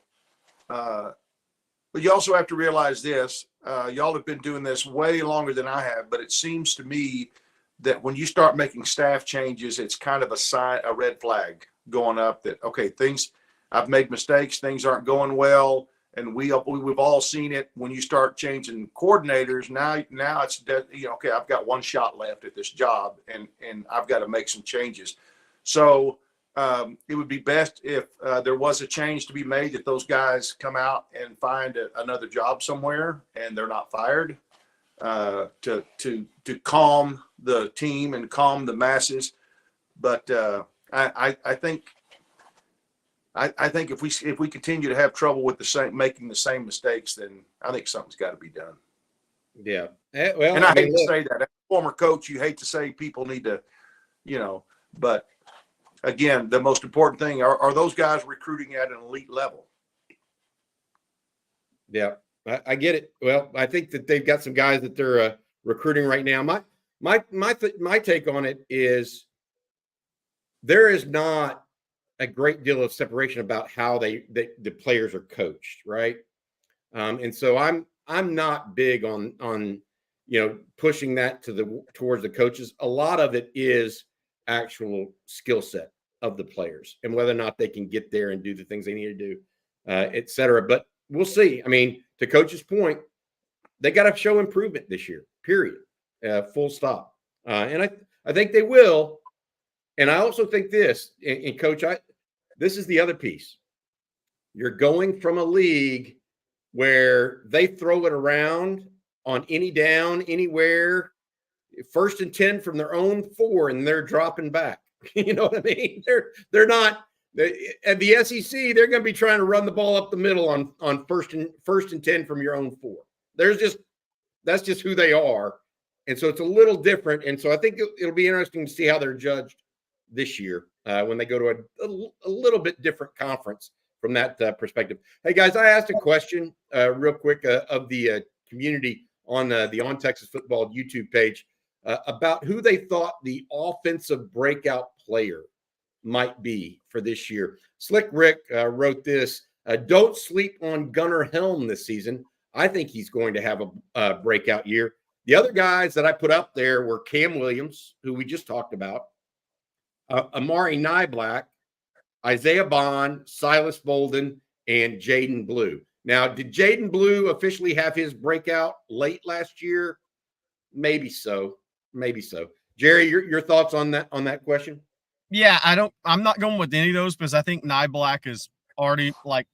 but you also have to realize this. Y'all have been doing this way longer than I have, but it seems to me that when you start making staff changes, it's kind of a red flag going up that, okay, I've made mistakes, things aren't going well. And we've all seen it when you start changing coordinators. Now it's, okay, I've got one shot left at this job and I've got to make some changes. So it would be best if there was a change to be made, that those guys come out and find another job somewhere and they're not fired, to calm the team and calm the masses. But I think if we continue to have trouble with making the same mistakes, then I think something's got to be done.
Yeah. Well,
and I hate to say that. As a former coach, you hate to say people need to, but again, the most important thing are those guys recruiting at an elite level.
Yeah, I get it. Well, I think that they've got some guys that they're recruiting right now. My take on it is there is not a great deal of separation about how the players are coached, right? And so I'm not big on pushing that towards the coaches. A lot of it is actual skill set of the players and whether or not they can get there and do the things they need to do, et cetera. But we'll see. I mean, to Coach's point, they got to show improvement this year, period, full stop. And I think they will. And I also think this, and Coach, this is the other piece. You're going from a league where they throw it around on any down, anywhere, 1st and 10 from their own 4, and they're dropping back. You know what I mean? They're not at the SEC. They're going to be trying to run the ball up the middle on first and 10 from your own 4. That's just who they are, and so it's a little different. And so I think it'll be interesting to see how they're judged this year when they go to a little bit different conference from that perspective. Hey guys, I asked a question real quick of the community on the On Texas Football YouTube page about who they thought the offensive breakout player might be for this year. Slick Rick wrote this: don't sleep on Gunnar Helm this season. I think he's going to have a breakout year. The other guys that I put up there were Cam Williams, who we just talked about, Amari Nyblack, Isaiah Bond, Silas Bolden, and Jaden Blue. Now, did Jaden Blue officially have his breakout late last year? Maybe so. Jerry, your thoughts on that question?
Yeah, I'm not going with any of those because I think Nyblack is already like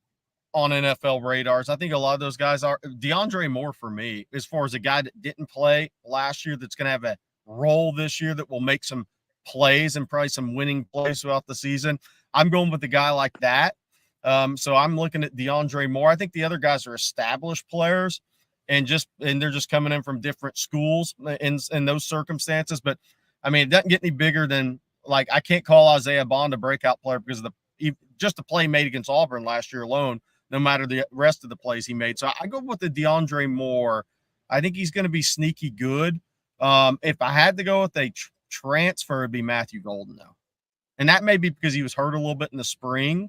on NFL radars. I think a lot of those guys are. DeAndre Moore for me, as far as a guy that didn't play last year, that's going to have a role this year that will make some plays and probably some winning plays throughout the season. I'm going with a guy like that. So I'm looking at DeAndre Moore. I think the other guys are established players and they're just coming in from different schools in those circumstances. But I mean, it doesn't get any bigger than, like, I can't call Isaiah Bond a breakout player because of just the play made against Auburn last year alone, no matter the rest of the plays he made. So I go with the DeAndre Moore. I think he's going to be sneaky good. If I had to go with a transfer, it'd be Matthew Golden, though. And that may be because he was hurt a little bit in the spring.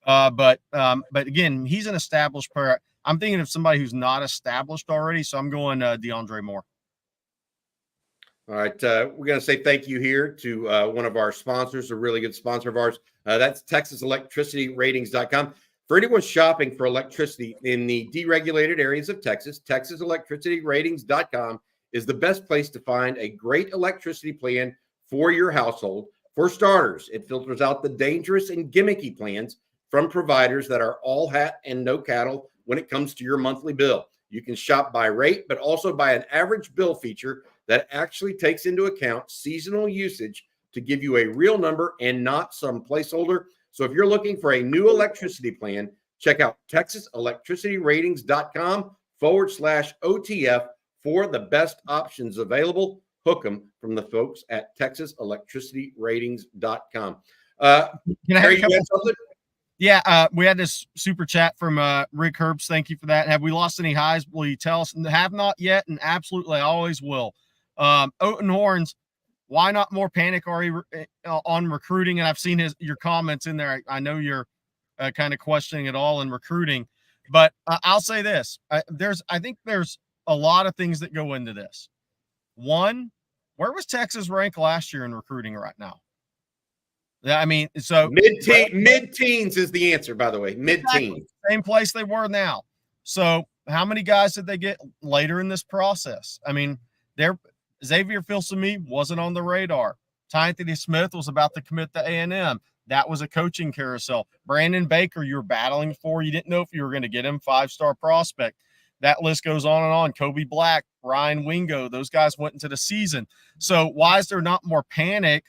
But again, he's an established player. I'm thinking of somebody who's not established already. So I'm going DeAndre Moore.
All right. We're going to say thank you here to one of our sponsors, a really good sponsor of ours. That's TexasElectricityRatings.com. For anyone shopping for electricity in the deregulated areas of Texas, TexasElectricityRatings.com is the best place to find a great electricity plan for your household. For starters, it filters out the dangerous and gimmicky plans from providers that are all hat and no cattle when it comes to your monthly bill. You can shop by rate, but also by an average bill feature that actually takes into account seasonal usage to give you a real number and not some placeholder. So if you're looking for a new electricity plan, check out TexasElectricityRatings.com/OTF for the best options available. Hook them from the folks at TexasElectricityRatings.com.
Can I have
Harry,
a couple?
you had something?
Yeah, we had this super chat from Rick Herbst. Thank you for that. Have we lost any highs? Will you tell us? Have not yet, and absolutely always will. Oaten Horns, why not more panic on recruiting? And I've seen your comments in there. I know you're kind of questioning it all in recruiting, but I'll say this: I think there's a lot of things that go into this. One, where was Texas ranked last year in recruiting right now? I mean, so
mid-teens is the answer, by the way. Mid-teens.
Exactly. Same place they were now. So how many guys did they get later in this process? I mean, Xavier Filsaime wasn't on the radar. Anthony Smith was about to commit to A&M. That was a coaching carousel. Brandon Baker, you were battling for. You didn't know if you were going to get him, 5-star prospect. That list goes on and on. Kobe Black, Ryan Wingo, those guys went into the season. So why is there not more panic?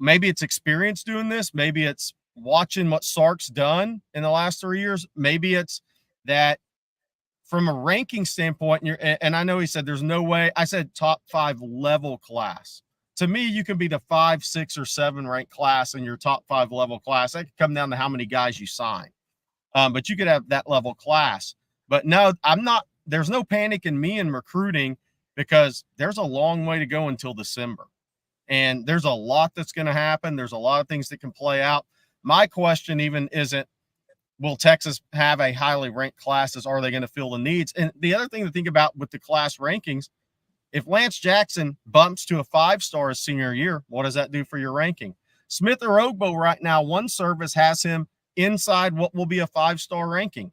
Maybe it's experience doing this. Maybe it's watching what Sark's done in the last 3 years. Maybe it's that from a ranking standpoint, and I know he said there's no way. I said top 5 level class. To me, you can be the 5, 6, or 7 ranked class in your top 5 level class. That could come down to how many guys you sign. But you could have that level class. But no, I'm not. There's no panic in me in recruiting because there's a long way to go until December. And there's a lot that's going to happen. There's a lot of things that can play out. My question even isn't, will Texas have a highly ranked classes? Are they going to fill the needs? And the other thing to think about with the class rankings, if Lance Jackson bumps to a 5-star his senior year, what does that do for your ranking? Smith Orogbo right now, one service has him inside what will be a 5-star ranking.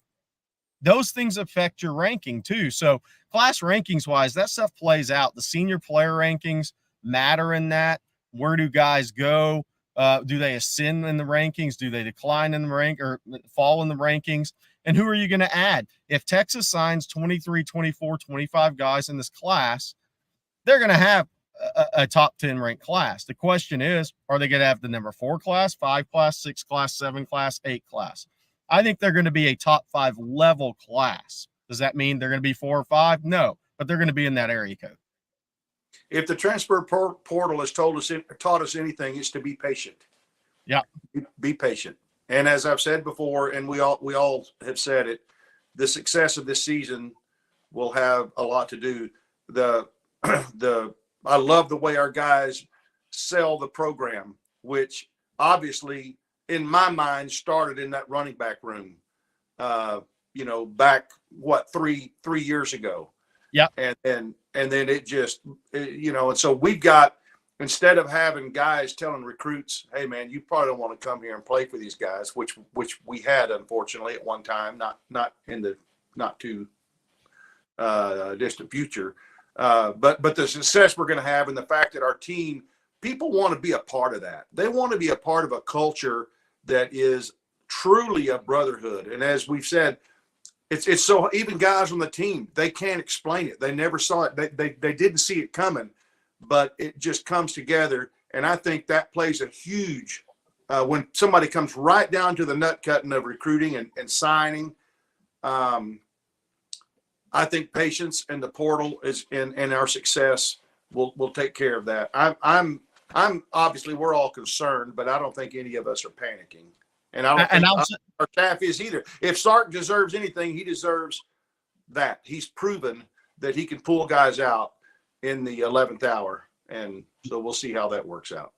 Those things affect your ranking too. So class rankings wise, that stuff plays out. The senior player rankings matter in that. Where do guys go? Do they ascend in the rankings? Do they decline in the rank or fall in the rankings? And who are you going to add? If Texas signs 23, 24, 25 guys in this class, they're going to have a top 10 ranked class. The question is, are they going to have the number 4 class, 5 class, 6 class, 7 class, 8 class? I think they're going to be a top 5 level class. Does that mean they're going to be 4 or 5? No, but they're going to be in that area code.
If the transfer portal has taught us anything, it's to be patient.
Yeah.
Be patient. And as I've said before, and we all have said it, the success of this season will have a lot to do. I love the way our guys sell the program, which obviously in my mind started in that running back room, back 3 years ago.
Yeah.
And then it just, and so we've got, instead of having guys telling recruits, hey man, you probably don't want to come here and play for these guys, which we had, unfortunately, at one time, not in the not too distant future. But the success we're going to have and the fact that our team, people want to be a part of that. They want to be a part of a culture that is truly a brotherhood. And as we've said, it's so, even guys on the team, they can't explain it. They never saw it. They didn't see it coming, but it just comes together. And I think that plays a huge, when somebody comes right down to the nut cutting of recruiting and signing, I think patience and the portal is and our success will take care of that. I'm obviously, we're all concerned, but I don't think any of us are panicking. And I don't think our staff is either. If Sark deserves anything, he deserves that. He's proven that he can pull guys out in the 11th hour. And so we'll see how that works out.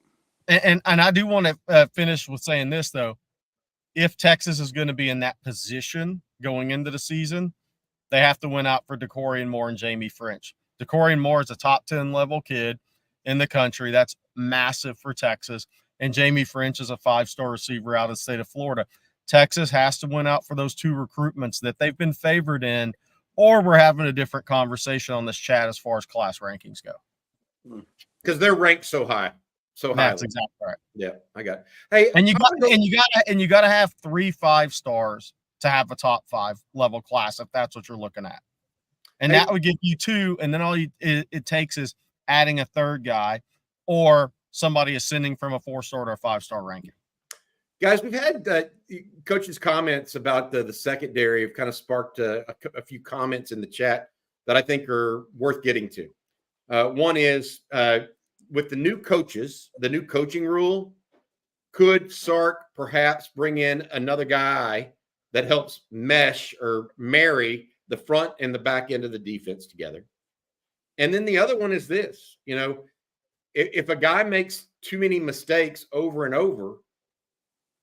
And I do want to finish with saying this, though. If Texas is going to be in that position going into the season, they have to win out for DeCorian Moore and Jamie French. DeCorian Moore is a top 10 level kid in the country. That's massive for Texas. And Jamie French is a 5-star receiver out of the state of Florida. Texas has to win out for those 2 recruitments that they've been favored in, or we're having a different conversation on this chat as far as class rankings go.
Because they're ranked so high. So high.
That's exactly right.
Yeah, I got it. Hey,
and you got to have 3 5-stars to have a top 5 level class if that's what you're looking at. And that would give you 2, and then all it takes is adding a 3rd guy or somebody ascending from a 4-star to a 5-star ranking.
Guys, we've had coach's comments about the secondary have kind of sparked a few comments in the chat that I think are worth getting to. One is with the new coaches, the new coaching rule, could Sark perhaps bring in another guy that helps mesh or marry the front and the back end of the defense together? And then the other one is this, if a guy makes too many mistakes over and over,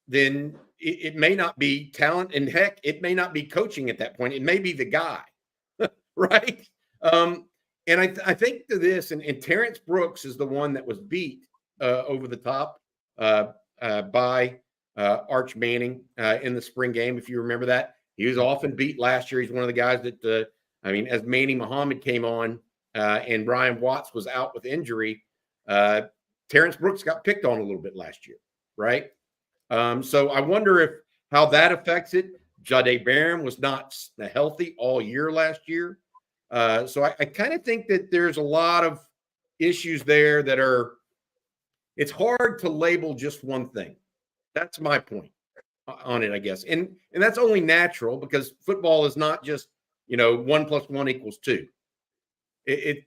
then it may not be talent, and heck, it may not be coaching at that point. It may be the guy, right? And I think to this, and Terrence Brooks is the one that was beat over the top by Arch Manning in the spring game, if you remember that. He was often beat last year. He's one of the guys that, as Manny Muhammad came on and Ryan Watts was out with injury, Terrence Brooks got picked on a little bit last year, right? So I wonder how that affects it. Jahdae Barron was not healthy all year last year. So I kind of think that there's a lot of issues there that it's hard to label just one thing. That's my point on it, I guess. And that's only natural because football is not just, 1 + 1 = 2.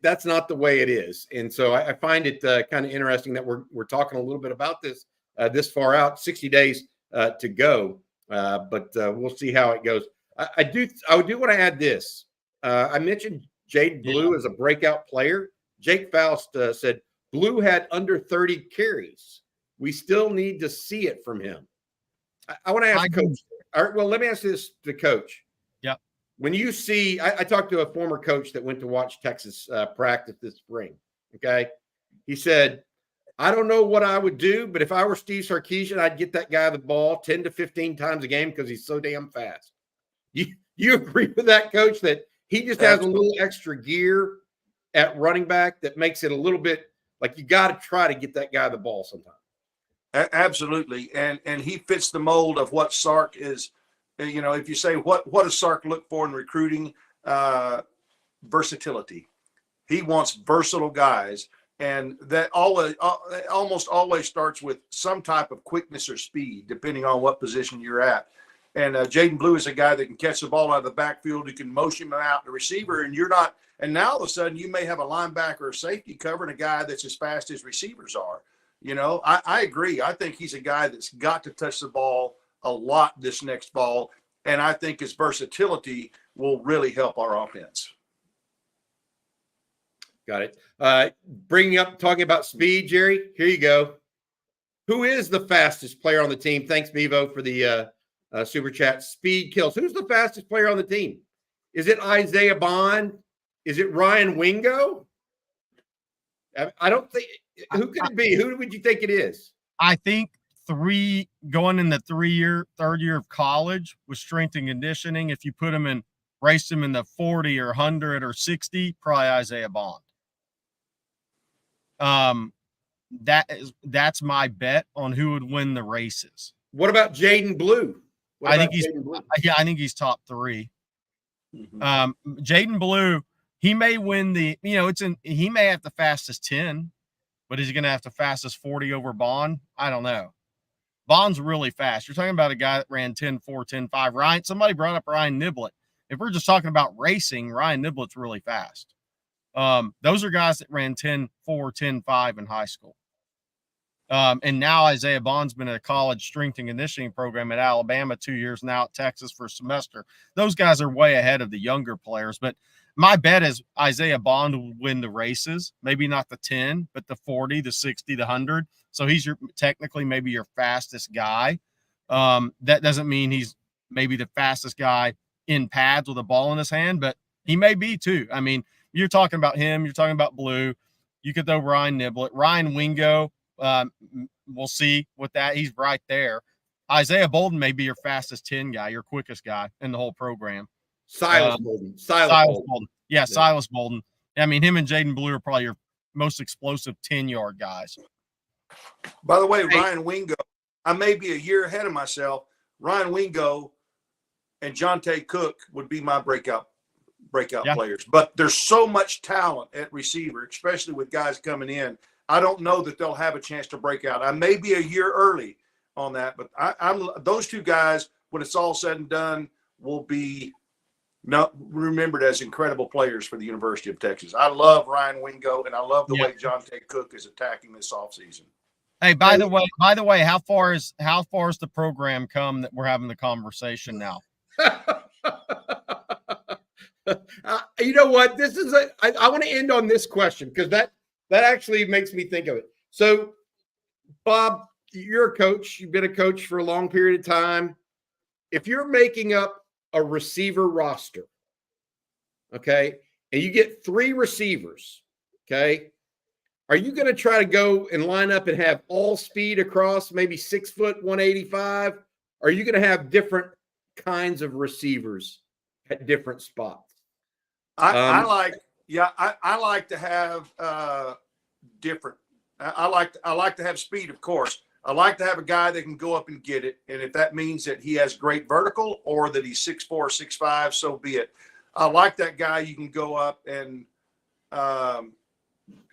That's not the way it is. And so I find it kind of interesting that we're talking a little bit about this this far out, 60 days to go. But we'll see how it goes. I do want to add this. I mentioned Jaden Blue as a breakout player. Jake Faust said, Blue had under 30 carries. We still need to see it from him. I want to ask Coach. All right, well, let me ask this to Coach.
Yeah.
When you see, I talked to a former coach that went to watch Texas practice this spring. Okay. He said, I don't know what I would do, but if I were Steve Sarkisian, I'd get that guy the ball 10 to 15 times a game because he's so damn fast. You agree with that, Coach, that he just has a little extra gear at running back that makes it a little bit like you got to try to get that guy the ball sometime.
Absolutely. And he fits the mold of what Sark is. If you say what does Sark look for in recruiting? Versatility. He wants versatile guys. And that almost always starts with some type of quickness or speed, depending on what position you're at. And Jaden Blue is a guy that can catch the ball out of the backfield. You can motion him out the receiver, and you're not. And now all of a sudden, you may have a linebacker or safety covering a guy that's as fast as receivers are. I agree. I think he's a guy that's got to touch the ball a lot this next fall, and I think his versatility will really help our offense.
Got it. Talking about speed, Jerry, here you go. Who is the fastest player on the team? Thanks, Bevo, for the super chat. Speed kills. Who's the fastest player on the team? Is it Isaiah Bond? Is it Ryan Wingo? I don't think. Who could it be? Who would you think it is?
I think going in the third year of college with strength and conditioning, if you put him in, race him in the 40 or 100 or 60, probably Isaiah Bond. That's my bet on who would win the races.
What about Jaden Blue?
I think he's top 3. Mm-hmm. Jaden Blue, he may win he may have the fastest 10, but is he going to have the fastest 40 over Bond? I don't know. Bond's really fast. You're talking about a guy that ran 10-4, 10-5. Somebody brought up Ryan Niblett. If we're just talking about racing, Ryan Niblett's really fast. Those are guys that ran 10-4, 10-5 in high school. And now Isaiah Bond's been at a college strength and conditioning program at Alabama 2 years, now at Texas for a semester. Those guys are way ahead of the younger players. But my bet is Isaiah Bond will win the races, maybe not the 10, but the 40, the 60, the 100. So he's technically maybe your fastest guy. That doesn't mean he's maybe the fastest guy in pads with a ball in his hand, but he may be too. I mean, you're talking about him. You're talking about Blue. You could throw Ryan Niblett. Ryan Wingo, we'll see with that. He's right there. Isaiah Bolden may be your fastest 10 guy, your quickest guy in the whole program.
Silas Bolden.
Yeah, Silas Bolden. I mean, him and Jaden Blue are probably your most explosive 10-yard guys.
By the way, Ryan Wingo, I may be a year ahead of myself. Ryan Wingo and Jonte Cook would be my breakout players. But there's so much talent at receiver, especially with guys coming in. I don't know that they'll have a chance to break out. I may be a year early on that. But I'm those two guys, when it's all said and done, will be remembered as incredible players for the University of Texas. I love Ryan Wingo, and I love the way John Tate Cook is attacking this offseason.
Hey, by the way, how far is the program come that we're having the conversation now?
You know what? This is I want to end on this question because that actually makes me think of it. So, Bob, you're a coach. You've been a coach for a long period of time. If you're making up a receiver roster, okay, and you get 3 receivers, okay, are you going to try to go and line up and have all speed across, maybe 6 foot, 185? Or are you going to have different kinds of receivers at different spots?
I like to have different. I like to have speed, of course. I like to have a guy that can go up and get it, and if that means that he has great vertical or that he's 6'4", 6'5", so be it. I like that guy. You can go up and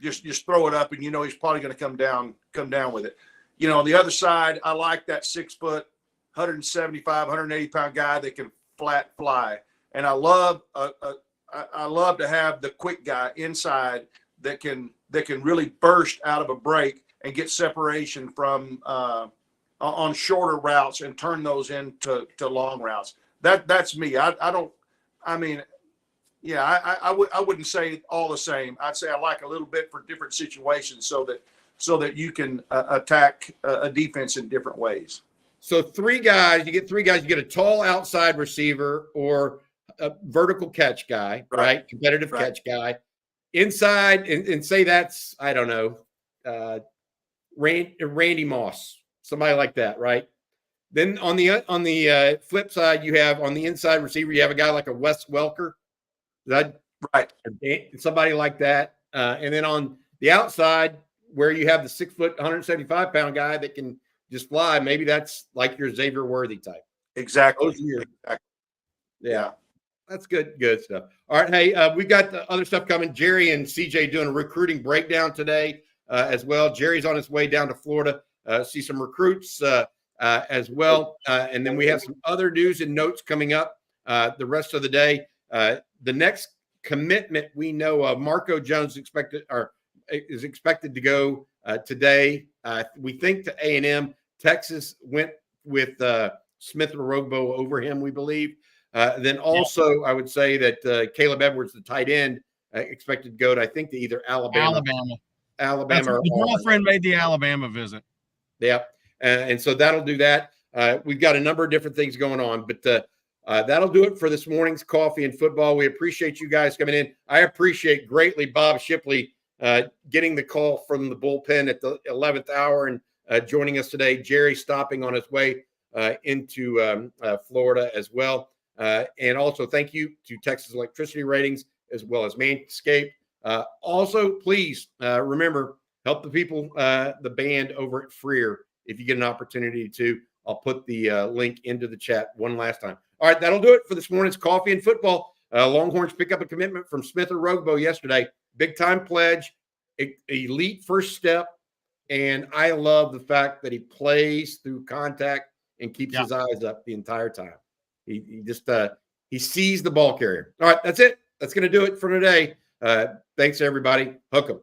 just throw it up, and he's probably going to come down with it. On the other side, I like that 6 foot, 175, 180 pound guy that can flat fly, and I love to have the quick guy inside that can really burst out of a break and get separation from on shorter routes and turn those into long routes. That's me. I wouldn't say all the same. I'd say I like a little bit for different situations so that you can attack a defense in different ways.
So 3 guys, you get 3 guys, you get a tall outside receiver or a vertical catch guy, right? Competitive catch guy. Inside, and say that's, I don't know, Randy Moss, somebody like that, right? Then on the flip side, you have on the inside receiver, you have a guy like a Wes Welker.
Right.
Somebody like that. And then on the outside, where you have the 6 foot, 175 pound guy that can just fly, maybe that's like your Xavier Worthy type.
Exactly.
Yeah. That's good stuff. All right. Hey, we've got the other stuff coming. Jerry and CJ doing a recruiting breakdown today as well. Jerry's on his way down to Florida, see some recruits as well. And then we have some other news and notes coming up the rest of the day. The next commitment we know of, Marco Jones is expected to go today. We think to A&M. Texas went with Smith and Orogbo over him, we believe. Then also, I would say that Caleb Edwards, the tight end, expected to go to, I think, to either Alabama. Or
the girlfriend made the Alabama visit.
Yeah, and so that'll do that. We've got a number of different things going on, but that'll do it for this morning's Coffee and Football. We appreciate you guys coming in. I appreciate greatly Bob Shipley getting the call from the bullpen at the 11th hour and joining us today. Jerry stopping on his way into Florida as well. And also thank you to Texas Electricity Ratings as well as Manscaped. Also, please remember, help the people, the band over at Freer if you get an opportunity to. I'll put the link into the chat one last time. All right, that'll do it for this morning's Coffee and Football. Longhorns pick up a commitment from Smith and Orogbo yesterday. Big-time pledge, elite first step, and I love the fact that he plays through contact and keeps his eyes up the entire time. He just he sees the ball carrier. All right, that's it. That's going to do it for today. Thanks, everybody. Hook 'em.